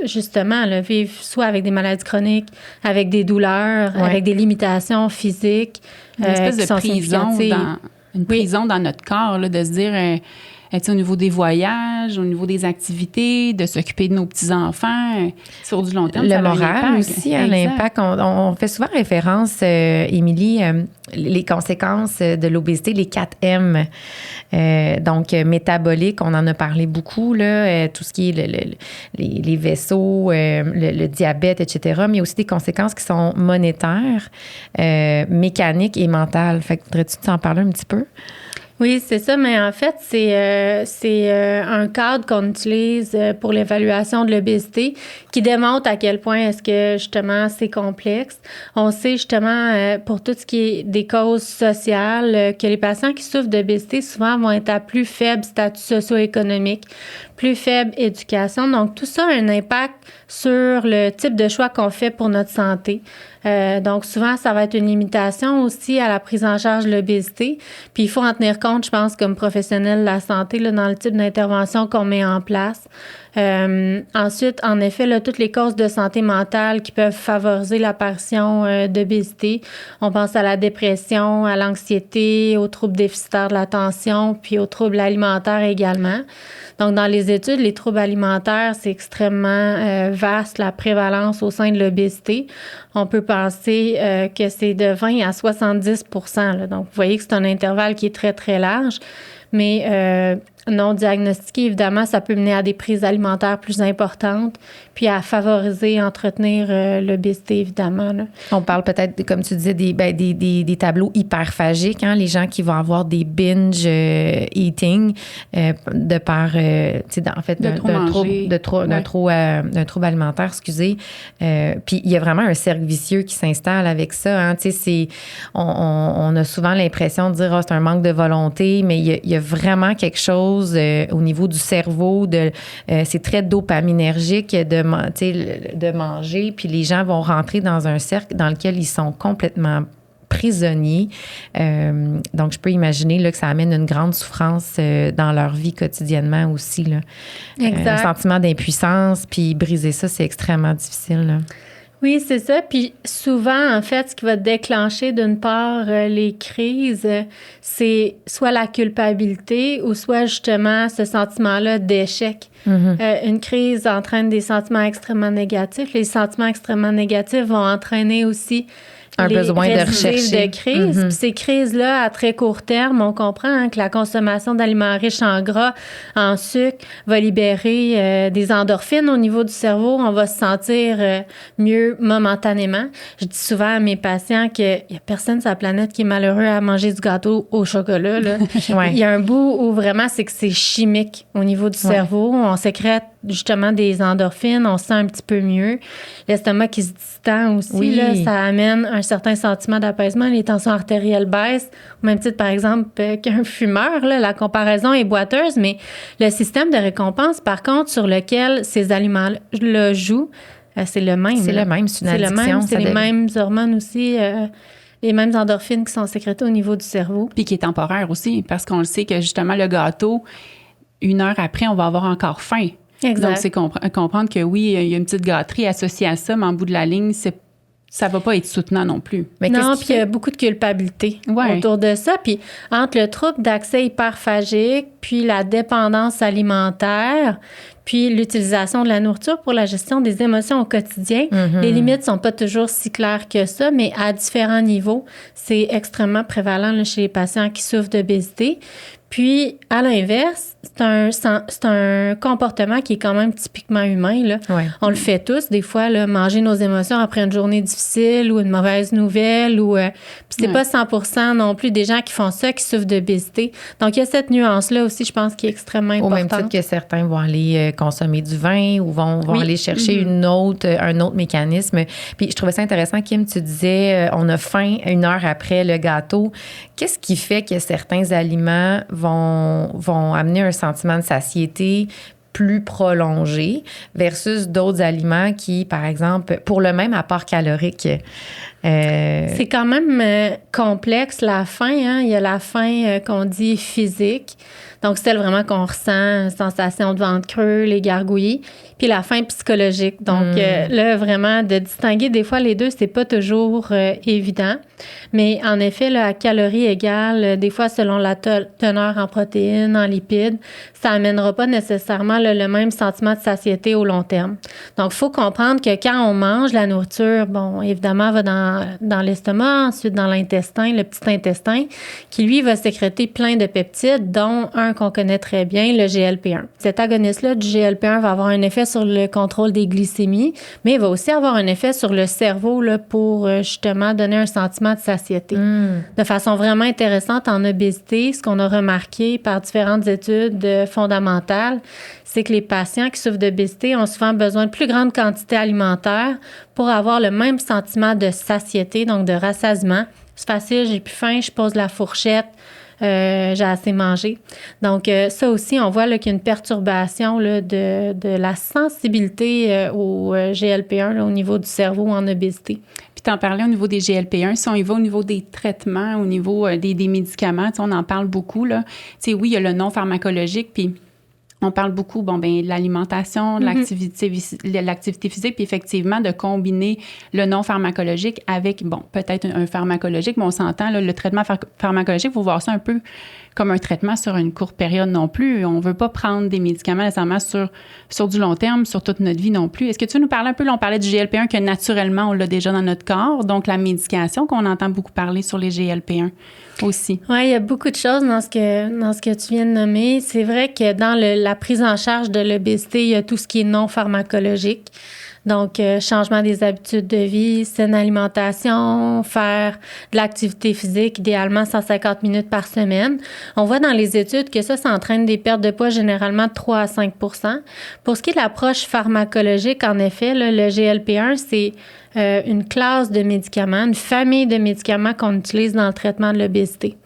justement, là, vivre soit avec des maladies chroniques, avec des douleurs, avec des limitations physiques.
Une espèce de prison dans notre corps, là, de se dire, au niveau des voyages, au niveau des activités, de s'occuper de nos petits-enfants, sur du long terme,
le
ça a un
moral
impact.
aussi, l'impact. On fait souvent référence, Émilie, les conséquences de l'obésité, les 4 M. Donc, métabolique, on en a parlé beaucoup, là, tout ce qui est les vaisseaux, le diabète, etc., mais aussi des conséquences qui sont monétaires, mécaniques et mentales. Fait que voudrais-tu t'en parler un petit peu?
Oui, c'est ça, mais en fait, c'est un cadre qu'on utilise pour l'évaluation de l'obésité qui démontre à quel point est-ce que, justement, c'est complexe. On sait, justement, pour tout ce qui est des causes sociales, que les patients qui souffrent d'obésité, souvent, vont être à plus faible statut socio-économique, plus faible éducation. Donc, tout ça a un impact sur le type de choix qu'on fait pour notre santé. Donc, souvent, ça va être une limitation aussi à la prise en charge de l'obésité. Puis, il faut en tenir compte, je pense, comme professionnel de la santé, là, dans le type d'intervention qu'on met en place. Ensuite, en effet, là, toutes les causes de santé mentale qui peuvent favoriser l'apparition d'obésité. On pense à la dépression, à l'anxiété, aux troubles déficitaires de l'attention, puis aux troubles alimentaires également. Donc, dans les études, les troubles alimentaires, c'est extrêmement vaste, la prévalence au sein de l'obésité. On peut penser que c'est de 20 à 70 là. Donc, vous voyez que c'est un intervalle qui est très, très large. Mais non diagnostiqué, évidemment, ça peut mener à des prises alimentaires plus importantes, puis à favoriser, entretenir l'obésité, évidemment, là.
On parle peut-être, comme tu disais, des tableaux hyperphagiques, hein, les gens qui vont avoir des binge eating de par, en fait, d'un trouble alimentaire, excusez. Puis il y a vraiment un cercle vicieux qui s'installe avec ça. Hein, on a souvent l'impression de dire c'est un manque de volonté, mais il y a vraiment quelque chose au niveau du cerveau, c'est très dopaminergique de manger, puis les gens vont rentrer dans un cercle dans lequel ils sont complètement prisonniers. Donc, je peux imaginer là, que ça amène une grande souffrance dans leur vie quotidiennement aussi. Là.
Exact.
Un sentiment d'impuissance, puis briser ça, c'est extrêmement difficile. Là.
Oui, c'est ça. Puis souvent, en fait, ce qui va déclencher d'une part les crises, c'est soit la culpabilité ou soit justement ce sentiment-là d'échec. Une crise entraîne des sentiments extrêmement négatifs. Les sentiments extrêmement négatifs vont entraîner aussi
un besoin de rechercher.
De crise. Puis ces crises-là, à très court terme, on comprend que la consommation d'aliments riches en gras, en sucre, va libérer des endorphines au niveau du cerveau. On va se sentir mieux momentanément. Je dis souvent à mes patients qu'il n'y a personne sur la planète qui est malheureux à manger du gâteau au chocolat. Là.
Ouais.
Il y a un bout où vraiment, c'est que c'est chimique au niveau du cerveau. On sécrète justement des endorphines, on se sent un petit peu mieux. L'estomac qui se distend aussi, là, ça amène un certain sentiment d'apaisement. Les tensions artérielles baissent, au même titre, par exemple, qu'un fumeur. Là, la comparaison est boiteuse, mais le système de récompense, par contre, sur lequel ces aliments-là jouent, c'est le même.
C'est le même, c'est une addiction.
C'est le même, c'est les mêmes hormones aussi, les mêmes endorphines qui sont sécrétées au niveau du cerveau.
Puis qui est temporaire aussi, parce qu'on le sait que justement, le gâteau, 1 heure après, on va avoir encore faim.
Exact.
Donc, c'est comprendre que oui, il y a une petite gâterie associée à ça, mais en bout de la ligne, ça va pas être soutenant non plus.
Mais non, puis il y a beaucoup de culpabilité autour de ça. Puis entre le trouble d'accès hyperphagique, puis la dépendance alimentaire, puis l'utilisation de la nourriture pour la gestion des émotions au quotidien, les limites sont pas toujours si claires que ça, mais à différents niveaux, c'est extrêmement prévalent là, chez les patients qui souffrent d'obésité. Puis, à l'inverse, c'est un comportement qui est quand même typiquement humain. Là.
Ouais.
On le fait tous, des fois, là, manger nos émotions après une journée difficile ou une mauvaise nouvelle. Puis c'est pas 100% non plus des gens qui font ça, qui souffrent d'obésité. Donc, il y a cette nuance-là aussi, je pense, qui est extrêmement importante.
Au même titre que certains vont aller consommer du vin ou vont aller chercher un autre mécanisme. Puis, je trouvais ça intéressant, Kim, tu disais, on a faim 1 heure après le gâteau. Qu'est-ce qui fait que certains aliments vont amener un sentiment de satiété plus prolongé versus d'autres aliments qui, par exemple, pour le même apport calorique.
C'est quand même complexe, la faim. Hein? Il y a la faim qu'on dit physique. Donc, celle vraiment qu'on ressent, sensation de ventre creux, les gargouillis. Puis la faim psychologique. Donc, là, vraiment, de distinguer des fois les deux, c'est pas toujours évident. Mais en effet, là, à calories égales, des fois, selon la teneur en protéines, en lipides, ça amènera pas nécessairement là, le même sentiment de satiété au long terme. Donc, il faut comprendre que quand on mange, la nourriture, bon, évidemment, va dans l'estomac, ensuite dans l'intestin, le petit intestin, qui, lui, va sécréter plein de peptides, dont un qu'on connaît très bien, le GLP-1. Cet agoniste-là du GLP-1 va avoir un effet sur le contrôle des glycémies, mais il va aussi avoir un effet sur le cerveau là, pour justement donner un sentiment de satiété. De façon vraiment intéressante, en obésité, ce qu'on a remarqué par différentes études fondamentales, c'est que les patients qui souffrent d'obésité ont souvent besoin de plus grandes quantités alimentaires pour avoir le même sentiment de satiété, donc de rassasiement. C'est facile, j'ai plus faim, je pose la fourchette, j'ai assez mangé. Donc, ça aussi, on voit là, qu'il y a une perturbation là, de la sensibilité au GLP-1 là, au niveau du cerveau en obésité.
Puis t'en parlais au niveau des GLP-1. Si on y va au niveau des traitements, au niveau des médicaments, on en parle beaucoup. Là. Oui, il y a le non pharmacologique, puis on parle beaucoup de l'alimentation, de l'activité physique, puis effectivement de combiner le non pharmacologique avec, peut-être un pharmacologique, mais on s'entend, là, le traitement pharmacologique, il faut voir ça un peu comme un traitement sur une courte période non plus. On ne veut pas prendre des médicaments nécessairement sur du long terme, sur toute notre vie non plus. Est-ce que tu veux nous parler un peu, là, on parlait du GLP-1 que naturellement, on l'a déjà dans notre corps, donc la médication qu'on entend beaucoup parler sur les GLP-1 aussi.
Oui, il y a beaucoup de choses dans ce que tu viens de nommer. C'est vrai que dans la prise en charge de l'obésité, il y a tout ce qui est non pharmacologique. Donc, changement des habitudes de vie, saine alimentation, faire de l'activité physique, idéalement 150 minutes par semaine. On voit dans les études que ça entraîne des pertes de poids généralement de 3 à 5 %. Pour ce qui est de l'approche pharmacologique, en effet, là, le GLP-1, c'est une classe de médicaments, une famille de médicaments qu'on utilise dans le traitement de l'obésité.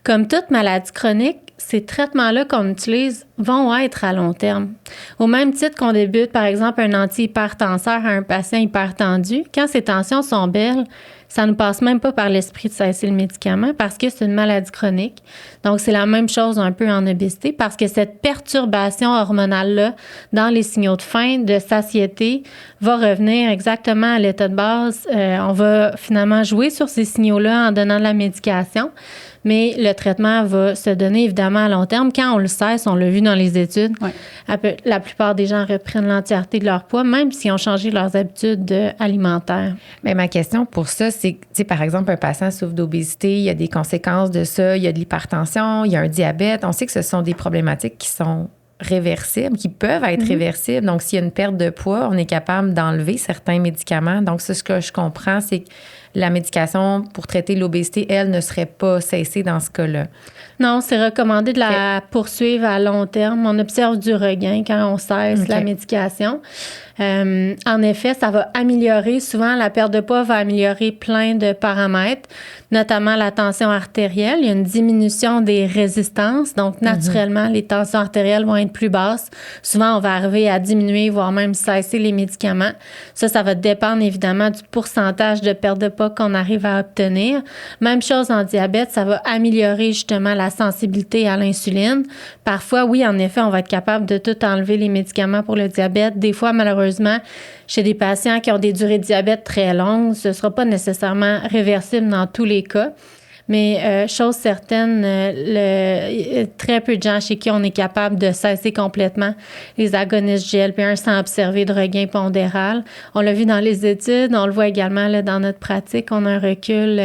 Comme toute maladie chronique, ces traitements-là qu'on utilise vont être à long terme. Au même titre qu'on débute, par exemple, un antihypertenseur à un patient hypertendu, quand ses tensions sont belles, ça nous passe même pas par l'esprit de cesser le médicament parce que c'est une maladie chronique. Donc, c'est la même chose un peu en obésité parce que cette perturbation hormonale-là, dans les signaux de faim, de satiété, va revenir exactement à l'état de base. On va finalement jouer sur ces signaux-là en donnant de la médication. Mais le traitement va se donner évidemment à long terme. Quand on le cesse, on l'a vu dans les études, la plupart des gens reprennent l'entièreté de leur poids, même s'ils ont changé leurs habitudes alimentaires.
Mais ma question pour ça, c'est que, par exemple, un patient souffre d'obésité, il y a des conséquences de ça, il y a de l'hypertension, il y a un diabète. On sait que ce sont des problématiques qui sont réversibles, qui peuvent être réversibles. Donc, s'il y a une perte de poids, on est capable d'enlever certains médicaments. Donc, ce que je comprends, c'est que la médication pour traiter l'obésité, elle, ne serait pas cessée dans ce cas-là.
Non, c'est recommandé de la poursuivre à long terme. On observe du regain quand on cesse la médication. En effet, ça va améliorer. Souvent, la perte de poids va améliorer plein de paramètres, notamment la tension artérielle. Il y a une diminution des résistances. Donc, naturellement, les tensions artérielles vont être plus basses. Souvent, on va arriver à diminuer, voire même cesser les médicaments. Ça va dépendre évidemment du pourcentage de perte de poids qu'on arrive à obtenir. Même chose en diabète, ça va améliorer justement la sensibilité à l'insuline. Parfois, oui, en effet, on va être capable de tout enlever les médicaments pour le diabète. Des fois, malheureusement, chez des patients qui ont des durées de diabète très longues, ce ne sera pas nécessairement réversible dans tous les cas. Mais chose certaine, très peu de gens chez qui on est capable de cesser complètement les agonistes GLP-1 sans observer de regain pondéral. On l'a vu dans les études, on le voit également là, dans notre pratique. On a un recul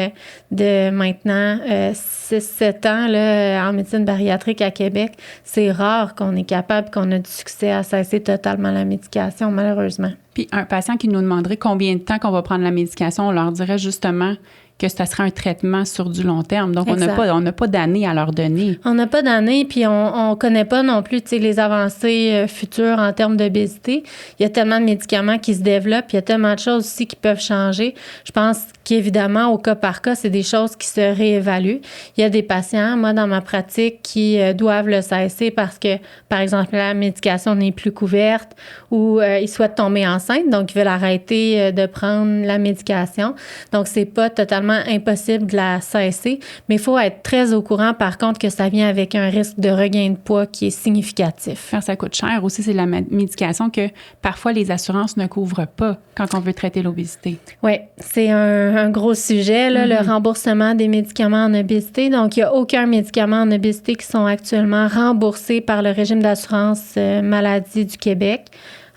de maintenant 6-7 ans là, en médecine bariatrique à Québec. C'est rare qu'on est capable, qu'on a du succès à cesser totalement la médication, malheureusement.
Puis un patient qui nous demanderait combien de temps qu'on va prendre la médication, on leur dirait justement que ce serait un traitement sur du long terme. Donc, on n'a pas d'années à leur donner.
On n'a pas d'années, puis on ne connaît pas non plus les avancées futures en termes d'obésité. Il y a tellement de médicaments qui se développent, il y a tellement de choses aussi qui peuvent changer. Je pense qu'évidemment, au cas par cas, c'est des choses qui se réévaluent. Il y a des patients, moi, dans ma pratique, qui doivent le cesser parce que, par exemple, la médication n'est plus couverte ou ils souhaitent tomber enceinte, donc ils veulent arrêter de prendre la médication. Donc, c'est pas totalement impossible de la cesser, mais il faut être très au courant, par contre, que ça vient avec un risque de regain de poids qui est significatif.
Ça coûte cher aussi, c'est la médication que parfois les assurances ne couvrent pas quand on veut traiter l'obésité.
Oui, c'est un gros sujet, là, le remboursement des médicaments en obésité. Donc, il n'y a aucun médicament en obésité qui sont actuellement remboursés par le régime d'assurance maladie du Québec,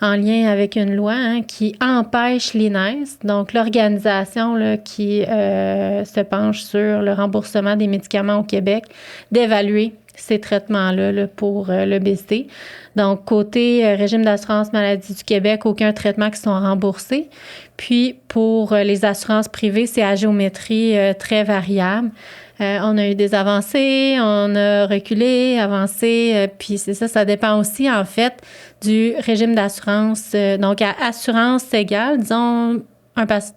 en lien avec une loi qui empêche l'INES, donc l'organisation là, qui se penche sur le remboursement des médicaments au Québec, d'évaluer ces traitements-là là, pour l'obésité. Donc, côté régime d'assurance maladie du Québec, aucun traitement qui sont remboursés. Puis, pour les assurances privées, c'est à géométrie très variable. On a eu des avancées, on a reculé, avancé, puis c'est ça dépend aussi, en fait, du régime d'assurance. Donc, à assurance égale, disons,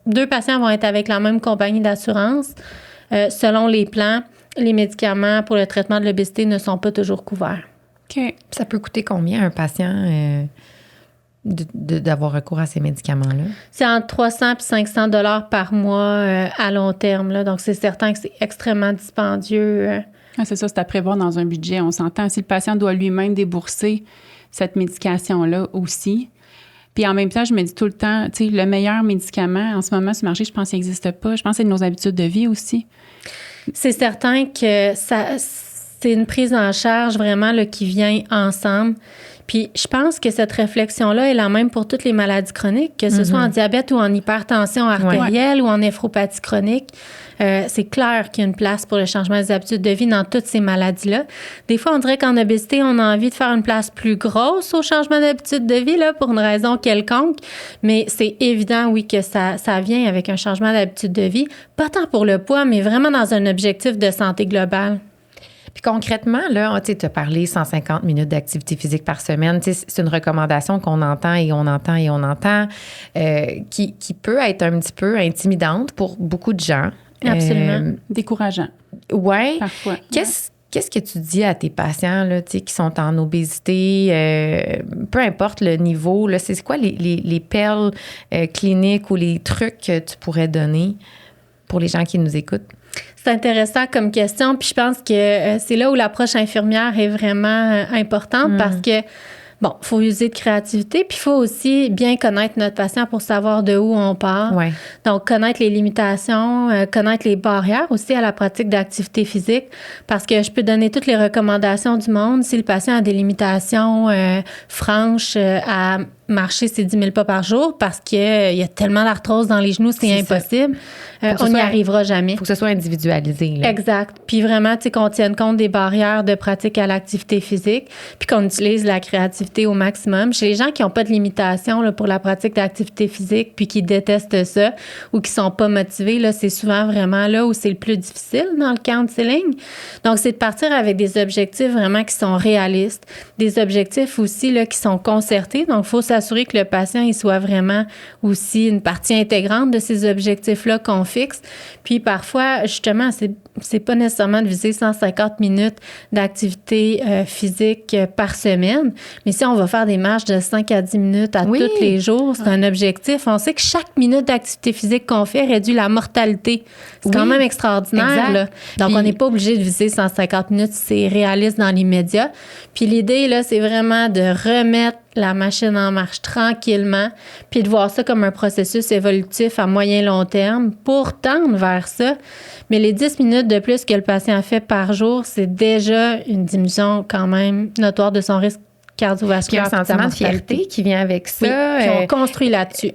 deux patients vont être avec la même compagnie d'assurance. Selon les plans, les médicaments pour le traitement de l'obésité ne sont pas toujours couverts.
OK.
Ça peut coûter combien à un patient d'avoir recours à ces médicaments-là?
C'est entre 300 et 500 $ par mois à long terme. Là. Donc, c'est certain que c'est extrêmement dispendieux.
C'est ça, c'est à prévoir dans un budget. On s'entend. Si le patient doit lui-même débourser cette médication-là aussi. Puis en même temps, je me dis tout le temps, tu sais, le meilleur médicament en ce moment sur le marché, je pense qu'il n'existe pas. Je pense que c'est de nos habitudes de vie aussi.
C'est certain que c'est une prise en charge vraiment là, qui vient ensemble. Puis je pense que cette réflexion-là est la même pour toutes les maladies chroniques, que ce soit en diabète ou en hypertension artérielle ou en néphropathie chronique. C'est clair qu'il y a une place pour le changement des habitudes de vie dans toutes ces maladies-là. Des fois, on dirait qu'en obésité, on a envie de faire une place plus grosse au changement d'habitudes de vie là, pour une raison quelconque. Mais c'est évident, oui, que ça vient avec un changement d'habitude de vie. Pas tant pour le poids, mais vraiment dans un objectif de santé globale.
Puis concrètement, là, tu as parlé 150 minutes d'activité physique par semaine. C'est une recommandation qu'on entend et on entend et on entend, qui peut être un petit peu intimidante pour beaucoup de gens.
Absolument. Décourageant.
Oui.
Parfois.
Qu'est-ce que tu dis à tes patients là, qui sont en obésité, peu importe le niveau, là, c'est quoi les perles cliniques ou les trucs que tu pourrais donner pour les gens qui nous écoutent?
C'est intéressant comme question, puis je pense que c'est là où l'approche infirmière est vraiment importante parce que, bon, il faut user de créativité, puis il faut aussi bien connaître notre patient pour savoir de où on part.
Ouais.
Donc, connaître les limitations, connaître les barrières aussi à la pratique d'activité physique, parce que je peux donner toutes les recommandations du monde. Si le patient a des limitations franches à marcher ses 10 000 pas par jour parce qu'il y a tellement d'arthrose dans les genoux, c'est impossible. On n'y arrivera jamais.
Il faut que ce soit individualisé. Là.
Exact. Puis vraiment, tu sais, qu'on tienne compte des barrières de pratique à l'activité physique, puis qu'on utilise la créativité au maximum. Chez les gens qui n'ont pas de limitation là, pour la pratique d'activité physique, puis qui détestent ça ou qui sont pas motivés, là, c'est souvent vraiment là où c'est le plus difficile dans le counseling. Donc, c'est de partir avec des objectifs vraiment qui sont réalistes, des objectifs aussi là, qui sont concertés. Donc, il faut s'assurer que le patient il soit vraiment aussi une partie intégrante de ces objectifs-là qu'on fixe. Puis parfois, justement, c'est pas nécessairement de viser 150 minutes d'activité physique par semaine, mais si on va faire des marches de 5 à 10 minutes à tous les jours, c'est un objectif. On sait que chaque minute d'activité physique qu'on fait réduit la mortalité. C'est quand même extraordinaire. Là. Donc, on n'est pas obligé de viser 150 minutes, c'est réaliste dans l'immédiat. Puis l'idée, là, c'est vraiment de remettre la machine en marche tranquillement, puis de voir ça comme un processus évolutif à moyen-long terme pour tendre vers ça. Mais les 10 minutes de plus que le patient fait par jour, c'est déjà une diminution quand même notoire de son risque cardiovasculaire.
Il y a un sentiment de fierté qui vient avec ça.
Oui, puis on construit là-dessus.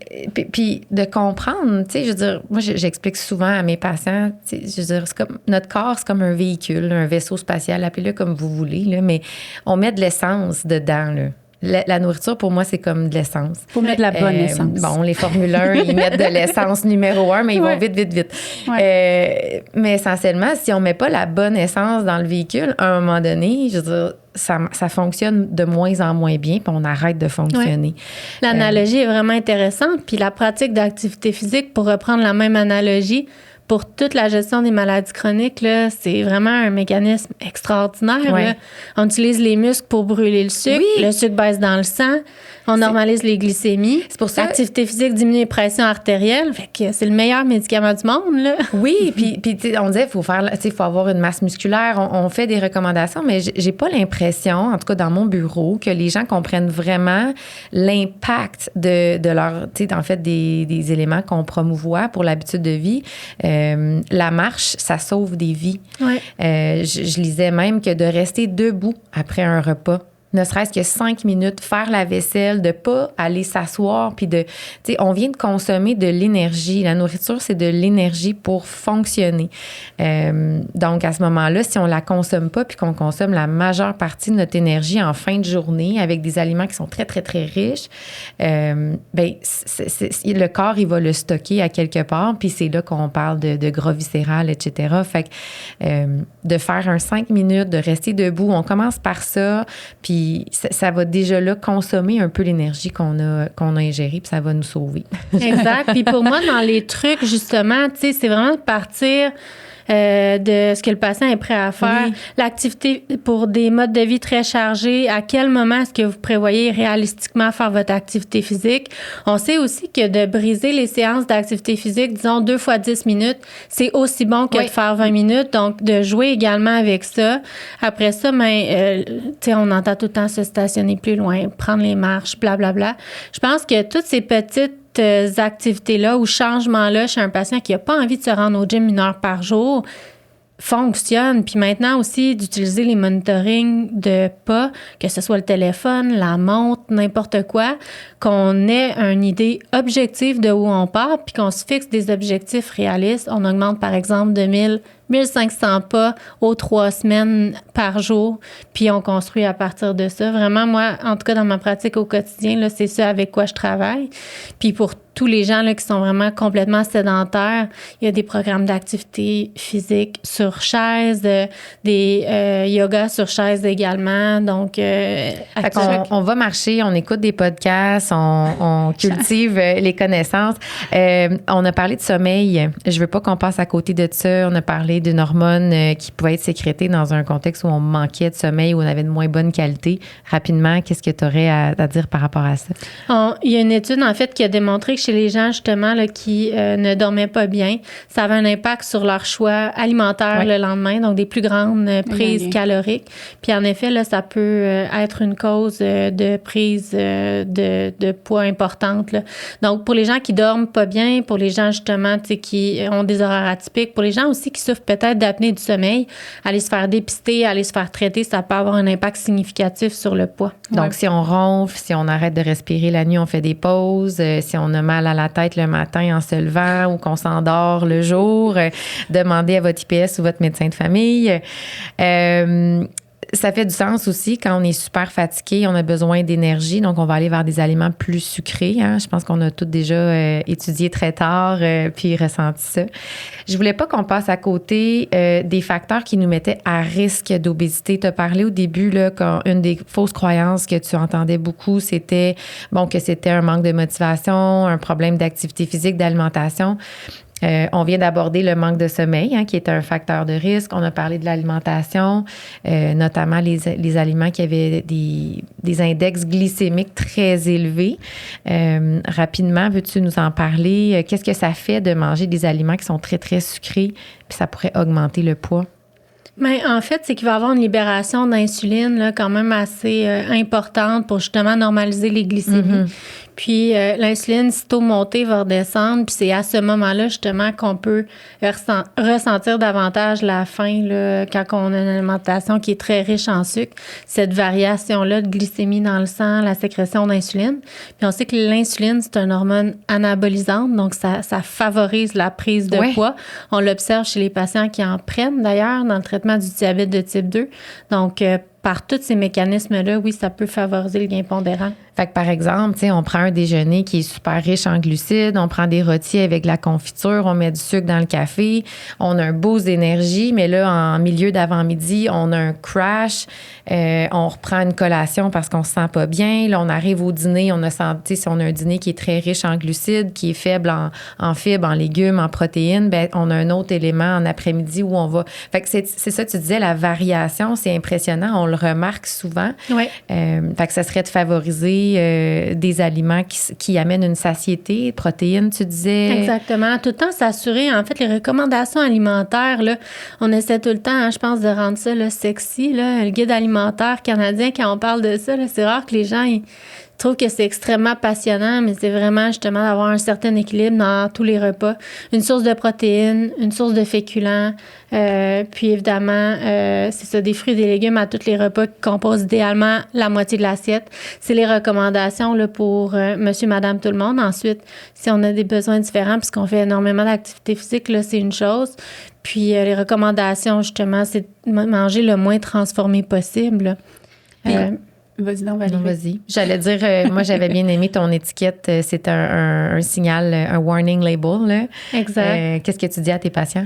Puis de comprendre, tu sais, je veux dire, moi, j'explique souvent à mes patients, tu sais, je veux dire, c'est comme, notre corps, c'est comme un véhicule, un vaisseau spatial, appelez-le comme vous voulez, là, mais on met de l'essence dedans, là. La nourriture, pour moi, c'est comme de l'essence.
Il faut mettre de la bonne essence.
Bon, les Formule 1, ils mettent de l'essence numéro 1, mais ils vont vite, vite, vite. Ouais. Mais essentiellement, si on ne met pas la bonne essence dans le véhicule, à un moment donné, je veux dire, ça fonctionne de moins en moins bien, puis on arrête de fonctionner.
Ouais. L'analogie est vraiment intéressante. Puis la pratique d'activité physique, pour reprendre la même analogie, pour toute la gestion des maladies chroniques, là, c'est vraiment un mécanisme extraordinaire.
Ouais.
Là. On utilise les muscles pour brûler le sucre. Oui. Le sucre baisse dans le sang. On normalise les glycémies. C'est pour ça. L'activité physique diminue les pressions artérielles. Fait que c'est le meilleur médicament du monde, là.
Oui, puis on disait, faut avoir une masse musculaire. On fait des recommandations, mais j'ai pas l'impression, en tout cas dans mon bureau, que les gens comprennent vraiment l'impact de leur, tu sais, en fait, des éléments qu'on promouvoit pour l'habitude de vie. La marche, ça sauve des vies.
Ouais.
Je lisais même que de rester debout après un repas, ne serait-ce que 5 minutes, faire la vaisselle, de pas aller s'asseoir, puis tu sais, on vient de consommer de l'énergie. La nourriture, c'est de l'énergie pour fonctionner. Donc, à ce moment-là, si on la consomme pas, puis qu'on consomme la majeure partie de notre énergie en fin de journée avec des aliments qui sont très, très, très riches, ben, le corps, il va le stocker à quelque part, puis c'est là qu'on parle de gras viscéral, etc. Fait que de faire un 5 minutes, de rester debout, on commence par ça, puis ça va déjà là consommer un peu l'énergie qu'on a ingérée, puis ça va nous sauver.
Exact. Puis pour moi, dans les trucs, justement, tu sais, c'est vraiment de partir de ce que le patient est prêt à faire. Oui. L'activité pour des modes de vie très chargés, à quel moment est-ce que vous prévoyez réalistiquement faire votre activité physique? On sait aussi que de briser les séances d'activité physique, disons 2 fois 10 minutes, c'est aussi bon que de faire 20 minutes. Donc, de jouer également avec ça. Après ça, tu sais, on entend tout le temps se stationner plus loin, prendre les marches, blablabla. Je pense que toutes ces petites activités-là ou changements-là chez un patient qui n'a pas envie de se rendre au gym 1 heure par jour fonctionnent. Puis maintenant aussi, d'utiliser les monitorings de pas, que ce soit le téléphone, la montre, n'importe quoi, qu'on ait une idée objective de où on part, puis qu'on se fixe des objectifs réalistes. On augmente, par exemple, de 1500 pas aux 3 semaines par jour, puis on construit à partir de ça. Vraiment, moi, en tout cas, dans ma pratique au quotidien, là, c'est ça avec quoi je travaille. Puis pour tous les gens là, qui sont vraiment complètement sédentaires, il y a des programmes d'activité physique sur chaise, des yoga sur chaise également. Donc,
on va marcher, on écoute des podcasts, on cultive les connaissances. On a parlé de sommeil. Je veux pas qu'on passe à côté de ça. On a parlé parler d'une hormone qui pouvait être sécrétée dans un contexte où on manquait de sommeil, où on avait de moins bonne qualité. Rapidement, qu'est-ce que tu aurais à dire par rapport à ça?
Il y a une étude, en fait, qui a démontré que chez les gens, justement, là, qui ne dormaient pas bien, ça avait un impact sur leur choix alimentaire le lendemain, donc des plus grandes prises caloriques. Puis en effet, là, ça peut être une cause de prise de poids importante, là. Donc, pour les gens qui dorment pas bien, pour les gens, justement, qui ont des horaires atypiques, pour les gens aussi qui souffrent peut-être d'apnée du sommeil, aller se faire dépister, aller se faire traiter, ça peut avoir un impact significatif sur le poids.
Donc, si on ronfle, si on arrête de respirer la nuit, on fait des pauses. Si on a mal à la tête le matin en se levant ou qu'on s'endort le jour, demandez à votre IPS ou votre médecin de famille. Ça fait du sens aussi quand on est super fatigué, on a besoin d'énergie, donc on va aller vers des aliments plus sucrés. Hein? Je pense qu'on a tous déjà étudié très tard puis ressenti ça. Je voulais pas qu'on passe à côté des facteurs qui nous mettaient à risque d'obésité. Tu as parlé au début, là, une des fausses croyances que tu entendais beaucoup, c'était que c'était un manque de motivation, un problème d'activité physique, d'alimentation. On vient d'aborder le manque de sommeil, hein, qui est un facteur de risque. On a parlé de l'alimentation, notamment les aliments qui avaient des index glycémiques très élevés. Rapidement, veux-tu nous en parler? Qu'est-ce que ça fait de manger des aliments qui sont très, très sucrés, puis ça pourrait augmenter le poids?
Bien, en fait, c'est qu'il va y avoir une libération d'insuline là, quand même assez importante pour justement normaliser les glycémies. Mm-hmm. Puis l'insuline, sitôt montée, va redescendre. Puis c'est à ce moment-là, justement, qu'on peut ressentir davantage la faim là, quand on a une alimentation qui est très riche en sucre. Cette variation-là de glycémie dans le sang, la sécrétion d'insuline. Puis on sait que l'insuline, c'est une hormone anabolisante, donc ça favorise la prise de poids. On l'observe chez les patients qui en prennent, d'ailleurs, dans le traitement du diabète de type 2. Donc, par tous ces mécanismes-là, oui, ça peut favoriser le gain pondéral.
Fait que, par exemple, on prend un déjeuner qui est super riche en glucides, on prend des rôtis avec la confiture, on met du sucre dans le café, on a un boost d'énergie, mais là, en milieu d'avant-midi, on a un crash, on reprend une collation parce qu'on se sent pas bien. Là, on arrive au dîner, si on a un dîner qui est très riche en glucides, qui est faible en fibres, en légumes, en protéines, ben on a un autre élément en après-midi où on va... Fait que c'est ça, tu disais, la variation, c'est impressionnant, on le remarque souvent.
Ouais.
Fait que ça serait de favoriser des aliments qui amènent une satiété, protéines, tu disais.
Exactement. Tout le temps s'assurer, en fait, les recommandations alimentaires, là, on essaie tout le temps, hein, je pense, de rendre ça là, sexy. Là, le guide alimentaire canadien, quand on parle de ça, là, c'est rare que les gens ils trouvent que c'est extrêmement passionnant, mais c'est vraiment justement d'avoir un certain équilibre dans tous les repas. Une source de protéines, une source de féculents, puis évidemment, c'est ça, des fruits et des légumes à tous les repas qui composent idéalement la moitié de l'assiette. C'est les recommandations là, pour monsieur, madame, tout le monde. Ensuite, si on a des besoins différents, puisqu'on fait énormément d'activité physique, là, c'est une chose. Puis les recommandations, justement, c'est de manger le moins transformé possible.
Vas-y donc, Valérie.
Non, vas-y. J'allais dire, moi, j'avais bien aimé ton étiquette. C'est un signal, un warning label. Là.
Exact.
Qu'est-ce que tu dis à tes patients?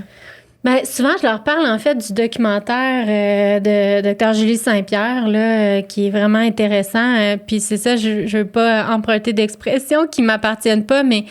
Bien, souvent, je leur parle, en fait, du documentaire de Dr. Julie Saint-Pierre, là, qui est vraiment intéressant. Puis c'est ça, je ne veux pas emprunter d'expressions qui ne m'appartiennent pas, mais...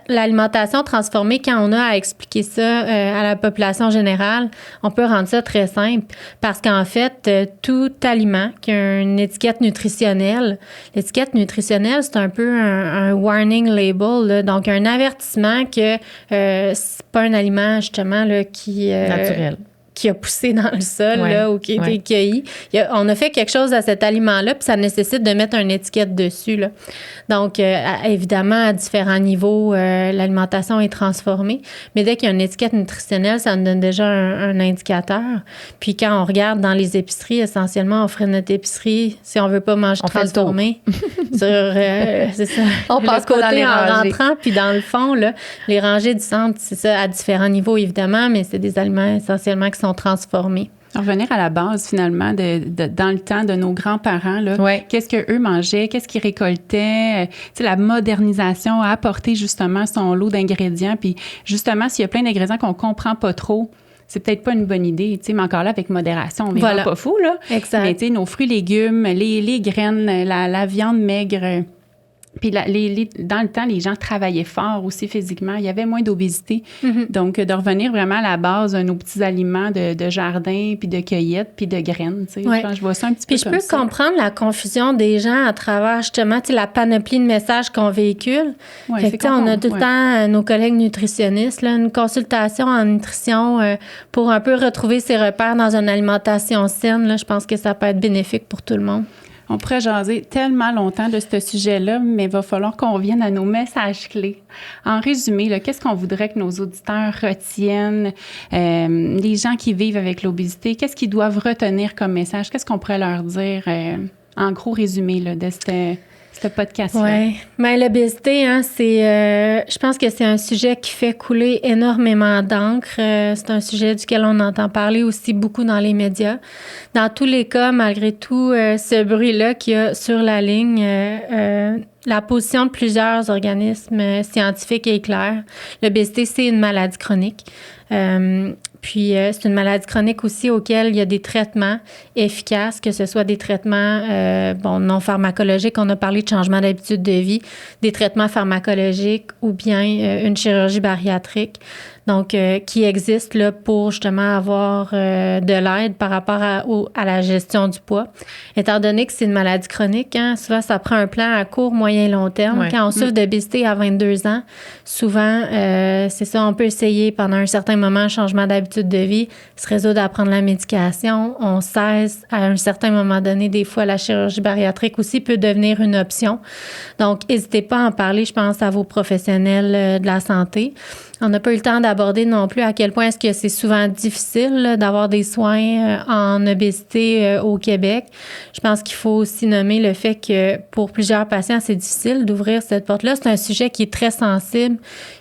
L'alimentation transformée, quand on a à expliquer ça à la population générale, on peut rendre ça très simple parce qu'en fait, tout aliment qui a une étiquette nutritionnelle, l'étiquette nutritionnelle, c'est un peu un warning label, là, donc un avertissement que c'est pas un aliment justement là,
naturel.
Qui a poussé dans le sol là, ou qui a été cueilli. On a fait quelque chose à cet aliment-là, puis ça nécessite de mettre une étiquette dessus. Là. Donc, évidemment, à différents niveaux, l'alimentation est transformée. Mais dès qu'il y a une étiquette nutritionnelle, ça nous donne déjà un indicateur. Puis quand on regarde dans les épiceries, essentiellement, on ferait notre épicerie, si on veut pas manger transformé, c'est ça.
On passe pas dans les rangées.
En rentrant, puis dans le fond, là, les rangées du centre, c'est ça, à différents niveaux, évidemment, mais c'est des aliments essentiellement qui sont transformés.
Revenir à la base, finalement, dans le temps de nos grands-parents, là, qu'est-ce qu'eux mangeaient, qu'est-ce qu'ils récoltaient, la modernisation a apporté justement son lot d'ingrédients. Puis justement, s'il y a plein d'ingrédients qu'on comprend pas trop, c'est peut-être pas une bonne idée, mais encore là, avec modération, on n'est pas fou, là.
Exact.
Mais nos fruits, légumes, les graines, la viande maigre, Puis dans le temps, les gens travaillaient fort aussi physiquement. Il y avait moins d'obésité. Donc, de revenir vraiment à la base de nos petits aliments de jardin, puis de cueillette, puis de graines. Tu sais.
Ouais.
Je vois ça un petit peu comme ça.
Puis je peux comprendre la confusion des gens à travers justement la panoplie de messages qu'on véhicule.
Ouais,
fait que, on a tout le temps nos collègues nutritionnistes, là, une consultation en nutrition pour un peu retrouver ses repères dans une alimentation saine. Là, je pense que ça peut être bénéfique pour tout le monde.
On pourrait jaser tellement longtemps de ce sujet-là, mais il va falloir qu'on revienne à nos messages clés. En résumé, là, qu'est-ce qu'on voudrait que nos auditeurs retiennent? Les gens qui vivent avec l'obésité, qu'est-ce qu'ils doivent retenir comme message? Qu'est-ce qu'on pourrait leur dire en gros résumé là, de ce podcast-là?
Oui. Bien, l'obésité, je pense que c'est un sujet qui fait couler énormément d'encre. C'est un sujet duquel on entend parler aussi beaucoup dans les médias. Dans tous les cas, malgré tout, ce bruit-là qu'il y a sur la ligne, la position de plusieurs organismes scientifiques est claire. L'obésité, c'est une maladie chronique. Puis, c'est une maladie chronique aussi auquel il y a des traitements efficaces, que ce soit des traitements non pharmacologiques. On a parlé de changement d'habitude de vie, des traitements pharmacologiques ou bien une chirurgie bariatrique. Donc, qui existe là, pour justement avoir de l'aide par rapport à la gestion du poids. Étant donné que c'est une maladie chronique, souvent, ça prend un plan à court, moyen et long terme. Ouais. Quand on souffre d'obésité à 22 ans, souvent, c'est ça, on peut essayer pendant un certain moment un changement d'habitude de vie, se résoudre à prendre la médication. On cesse à un certain moment donné. Des fois, la chirurgie bariatrique aussi peut devenir une option. Donc, n'hésitez pas à en parler, je pense, à vos professionnels de la santé. On n'a pas eu le temps d'aborder non plus à quel point est-ce que c'est souvent difficile là, d'avoir des soins en obésité au Québec. Je pense qu'il faut aussi nommer le fait que pour plusieurs patients, c'est difficile d'ouvrir cette porte-là. C'est un sujet qui est très sensible,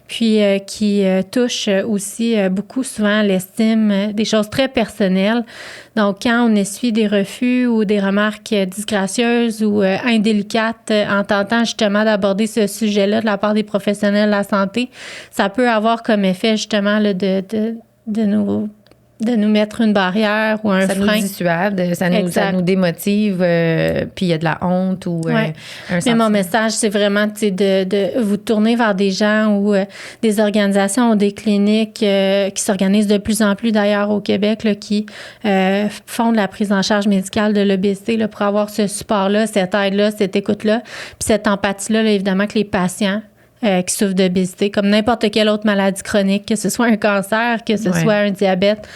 puis qui touche aussi beaucoup souvent l'estime, des choses très personnelles. Donc, quand on essuie des refus ou des remarques disgracieuses ou indélicates en tentant justement d'aborder ce sujet-là de la part des professionnels de la santé, ça peut avoir comme effet justement là, de nous mettre une barrière ou un frein.
Ça nous dissuade, ça nous démotive, puis il y a de la honte ou un
Mais
sentiment.
mon message, c'est vraiment de vous tourner vers des gens ou des organisations ou des cliniques qui s'organisent de plus en plus d'ailleurs au Québec, là, qui font de la prise en charge médicale de l'obésité là, pour avoir ce support-là, cette aide-là, cette écoute-là, puis cette empathie-là, là, évidemment, que les patients qui souffrent d'obésité, comme n'importe quelle autre maladie chronique, que ce soit un cancer, que ce soit un diabète,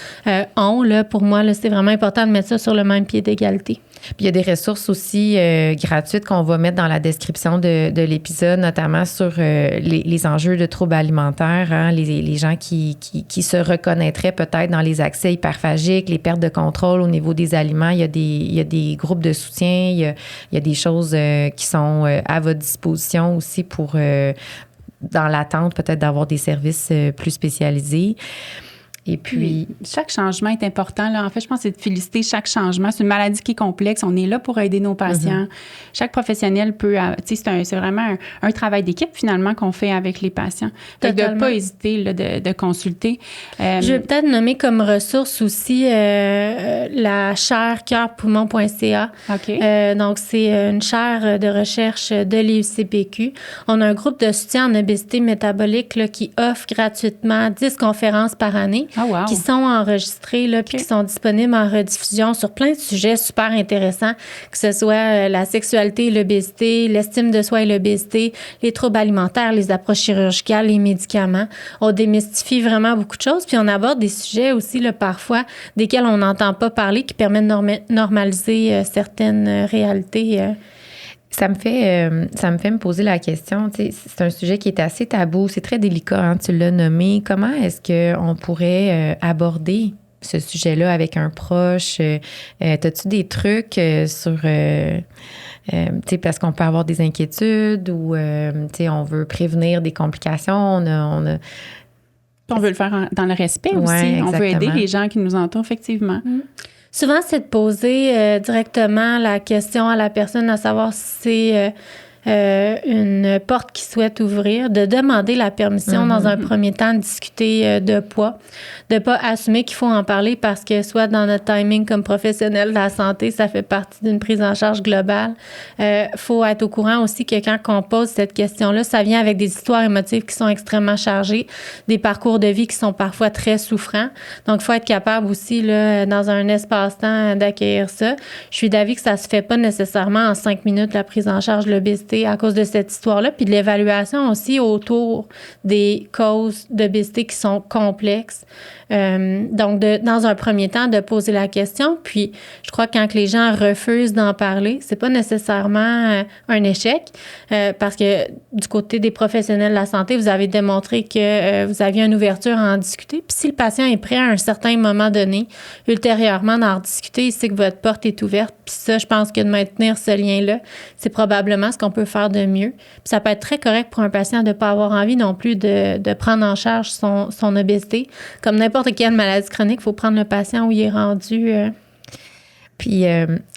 ont. Là, pour moi, là, c'est vraiment important de mettre ça sur le même pied d'égalité.
Puis il y a des ressources aussi gratuites qu'on va mettre dans la description de l'épisode, notamment sur les enjeux de troubles alimentaires, hein, les gens qui se reconnaîtraient peut-être dans les accès hyperphagiques, les pertes de contrôle au niveau des aliments. Il y a des groupes de soutien, il y a des choses qui sont à votre disposition aussi pour, dans l'attente peut-être d'avoir des services plus spécialisés. Et puis,
chaque changement est important. Là. En fait, je pense que c'est de féliciter chaque changement. C'est une maladie qui est complexe. On est là pour aider nos patients. Chaque professionnel peut... c'est vraiment un travail d'équipe, finalement, qu'on fait avec les patients. Fait que de ne pas hésiter là, de consulter.
Je vais peut-être nommer comme ressource aussi la chaire cœur-poumon.ca.
Okay.
Donc, c'est une chaire de recherche de l'IUCPQ. On a un groupe de soutien en obésité métabolique là, qui offre gratuitement 10 conférences par année.
Oh, wow.
Qui sont enregistrés, là, puis qui sont disponibles en rediffusion sur plein de sujets super intéressants, que ce soit la sexualité et l'obésité, l'estime de soi et l'obésité, les troubles alimentaires, les approches chirurgicales, les médicaments. On démystifie vraiment beaucoup de choses, puis on aborde des sujets aussi, là, parfois, desquels on n'entend pas parler, qui permettent de normaliser certaines réalités.
Ça me fait me poser la question, tu sais, c'est un sujet qui est assez tabou, c'est très délicat, hein, tu l'as nommé. Comment est-ce qu'on pourrait aborder ce sujet-là avec un proche? T'as-tu des trucs sur... tu sais, parce qu'on peut avoir des inquiétudes ou, tu sais, on veut prévenir des complications, on
veut le faire dans le respect aussi.
Exactement.
On veut aider les gens qui nous entourent, effectivement.
Souvent, c'est de poser directement la question à la personne, à savoir si c'est une porte qu'ils souhaitent ouvrir, de demander la permission dans un premier temps de discuter de poids, de ne pas assumer qu'il faut en parler parce que soit dans notre timing comme professionnel de la santé, ça fait partie d'une prise en charge globale. Faut être au courant aussi que quand on pose cette question-là, ça vient avec des histoires émotives qui sont extrêmement chargées, des parcours de vie qui sont parfois très souffrants. Donc, il faut être capable aussi, là, dans un espace-temps, d'accueillir ça. Je suis d'avis que ça se fait pas nécessairement en 5 minutes, la prise en charge de l'obésité à cause de cette histoire-là, puis de l'évaluation aussi autour des causes d'obésité qui sont complexes. Donc, dans un premier temps, de poser la question. Puis, je crois que quand les gens refusent d'en parler, c'est pas nécessairement un échec parce que du côté des professionnels de la santé, vous avez démontré que vous aviez une ouverture à en discuter. Puis, si le patient est prêt à un certain moment donné, ultérieurement, d'en discuter, il sait que votre porte est ouverte. Puis ça, je pense que de maintenir ce lien-là, c'est probablement ce qu'on peut faire de mieux. Puis ça peut être très correct pour un patient de ne pas avoir envie non plus de prendre en charge son obésité. Comme n'importe quelle maladie chronique, il faut prendre le patient où il est rendu.
Puis,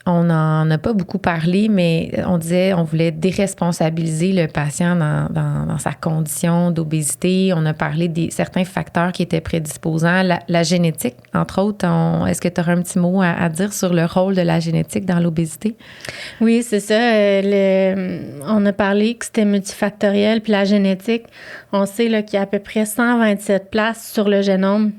on n'en a pas beaucoup parlé, mais on voulait déresponsabiliser le patient dans sa condition d'obésité. On a parlé de certains facteurs qui étaient prédisposants. La génétique, entre autres. Est-ce que tu aurais un petit mot à dire sur le rôle de la génétique dans l'obésité?
Oui, c'est ça. On a parlé que c'était multifactoriel. Puis la génétique, on sait là, qu'il y a à peu près 127 places sur le génome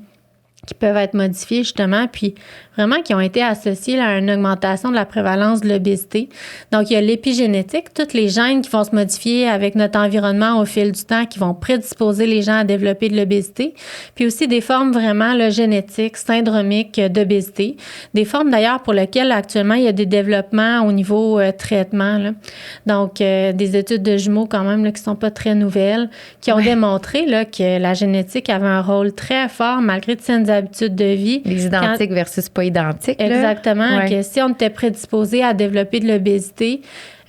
qui peuvent être modifiées justement, puis vraiment qui ont été associées à une augmentation de la prévalence de l'obésité. Donc, il y a l'épigénétique, tous les gènes qui vont se modifier avec notre environnement au fil du temps, qui vont prédisposer les gens à développer de l'obésité. Puis aussi des formes vraiment là, génétiques, syndromiques d'obésité. Des formes d'ailleurs pour lesquelles actuellement il y a des développements au niveau traitement. Là. Donc, des études de jumeaux quand même là, qui sont pas très nouvelles, qui ont démontré là, que la génétique avait un rôle très fort malgré de saines habitudes de vie.
Les identiques versus pas identiques.
Exactement. Que si on était prédisposé à développer de l'obésité,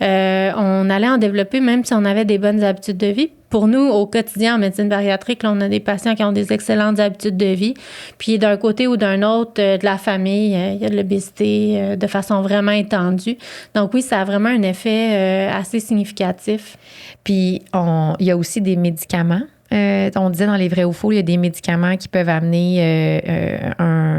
on allait en développer même si on avait des bonnes habitudes de vie. Pour nous, au quotidien, en médecine bariatrique, là, on a des patients qui ont des excellentes habitudes de vie. Puis d'un côté ou d'un autre de la famille, il y a de l'obésité de façon vraiment étendue. Donc oui, ça a vraiment un effet assez significatif.
Puis il y a aussi des médicaments. On disait dans les vrais ou faux, il y a des médicaments qui peuvent amener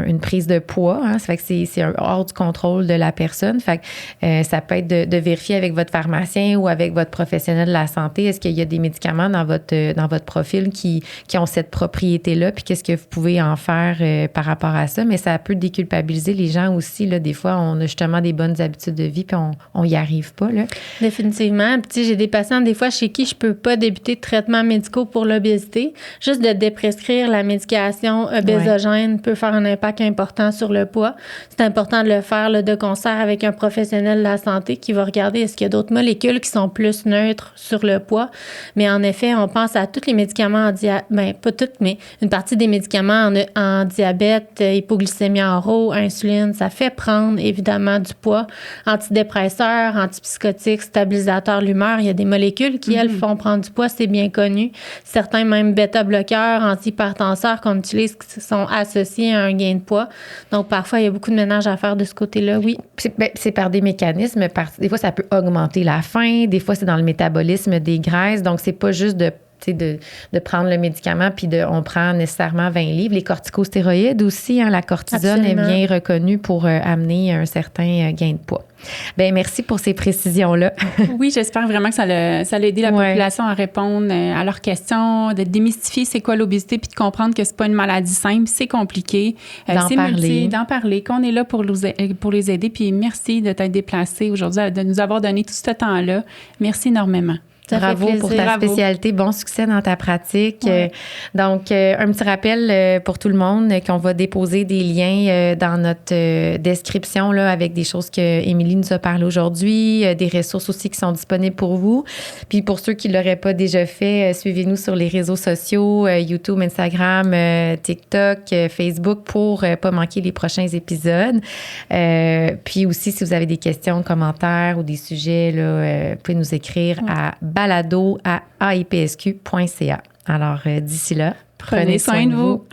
une prise de poids. Hein, ça fait que c'est hors du contrôle de la personne. Fait que ça peut être de vérifier avec votre pharmacien ou avec votre professionnel de la santé. Est-ce qu'il y a des médicaments dans votre profil qui ont cette propriété-là? Puis qu'est-ce que vous pouvez en faire par rapport à ça? Mais ça peut déculpabiliser les gens aussi. Là, des fois, on a justement des bonnes habitudes de vie puis on y arrive pas. Là.
Définitivement. Puis j'ai des patients des fois chez qui je peux pas débuter de traitements médicaux pour l'obésité. Juste de déprescrire la médication obésogène peut faire un impact important sur le poids. C'est important de le faire là, de concert avec un professionnel de la santé qui va regarder est-ce qu'il y a d'autres molécules qui sont plus neutres sur le poids. Mais en effet, on pense à tous les médicaments pas toutes, mais une partie des médicaments en diabète, hypoglycémie en haut, insuline, ça fait prendre évidemment du poids. Antidépresseurs, antipsychotiques, stabilisateurs de l'humeur, il y a des molécules qui, elles, font prendre du poids, c'est bien connu. Certains même bêta-bloqueurs, antihypertenseurs qu'on utilise qui sont associés à un gain de poids. Donc, parfois, il y a beaucoup de ménage à faire de ce côté-là, oui.
C'est par des mécanismes. Des fois, ça peut augmenter la faim. Des fois, c'est dans le métabolisme des graisses. Donc, c'est pas juste de prendre le médicament puis on prend nécessairement 20 livres. Les corticostéroïdes aussi, hein, la cortisone est bien reconnue pour amener un certain gain de poids. Bien, merci pour ces précisions-là.
Oui, j'espère vraiment que ça a aidé la population à répondre à leurs questions, de démystifier c'est quoi l'obésité puis de comprendre que c'est pas une maladie simple, c'est compliqué. D'en parler, qu'on est là pour les aider. Puis merci de t'être déplacé aujourd'hui, de nous avoir donné tout ce temps-là. Merci énormément.
Bravo pour ta spécialité. Bon succès dans ta pratique. Ouais. Donc, un petit rappel pour tout le monde qu'on va déposer des liens dans notre description là, avec des choses que Émilie nous a parlé aujourd'hui, des ressources aussi qui sont disponibles pour vous. Puis pour ceux qui ne l'auraient pas déjà fait, suivez-nous sur les réseaux sociaux, YouTube, Instagram, TikTok, Facebook pour ne pas manquer les prochains épisodes. Puis aussi, si vous avez des questions, commentaires ou des sujets, là, vous pouvez nous écrire à balado@aipsq.ca. Alors, d'ici là,
prenez soin de vous.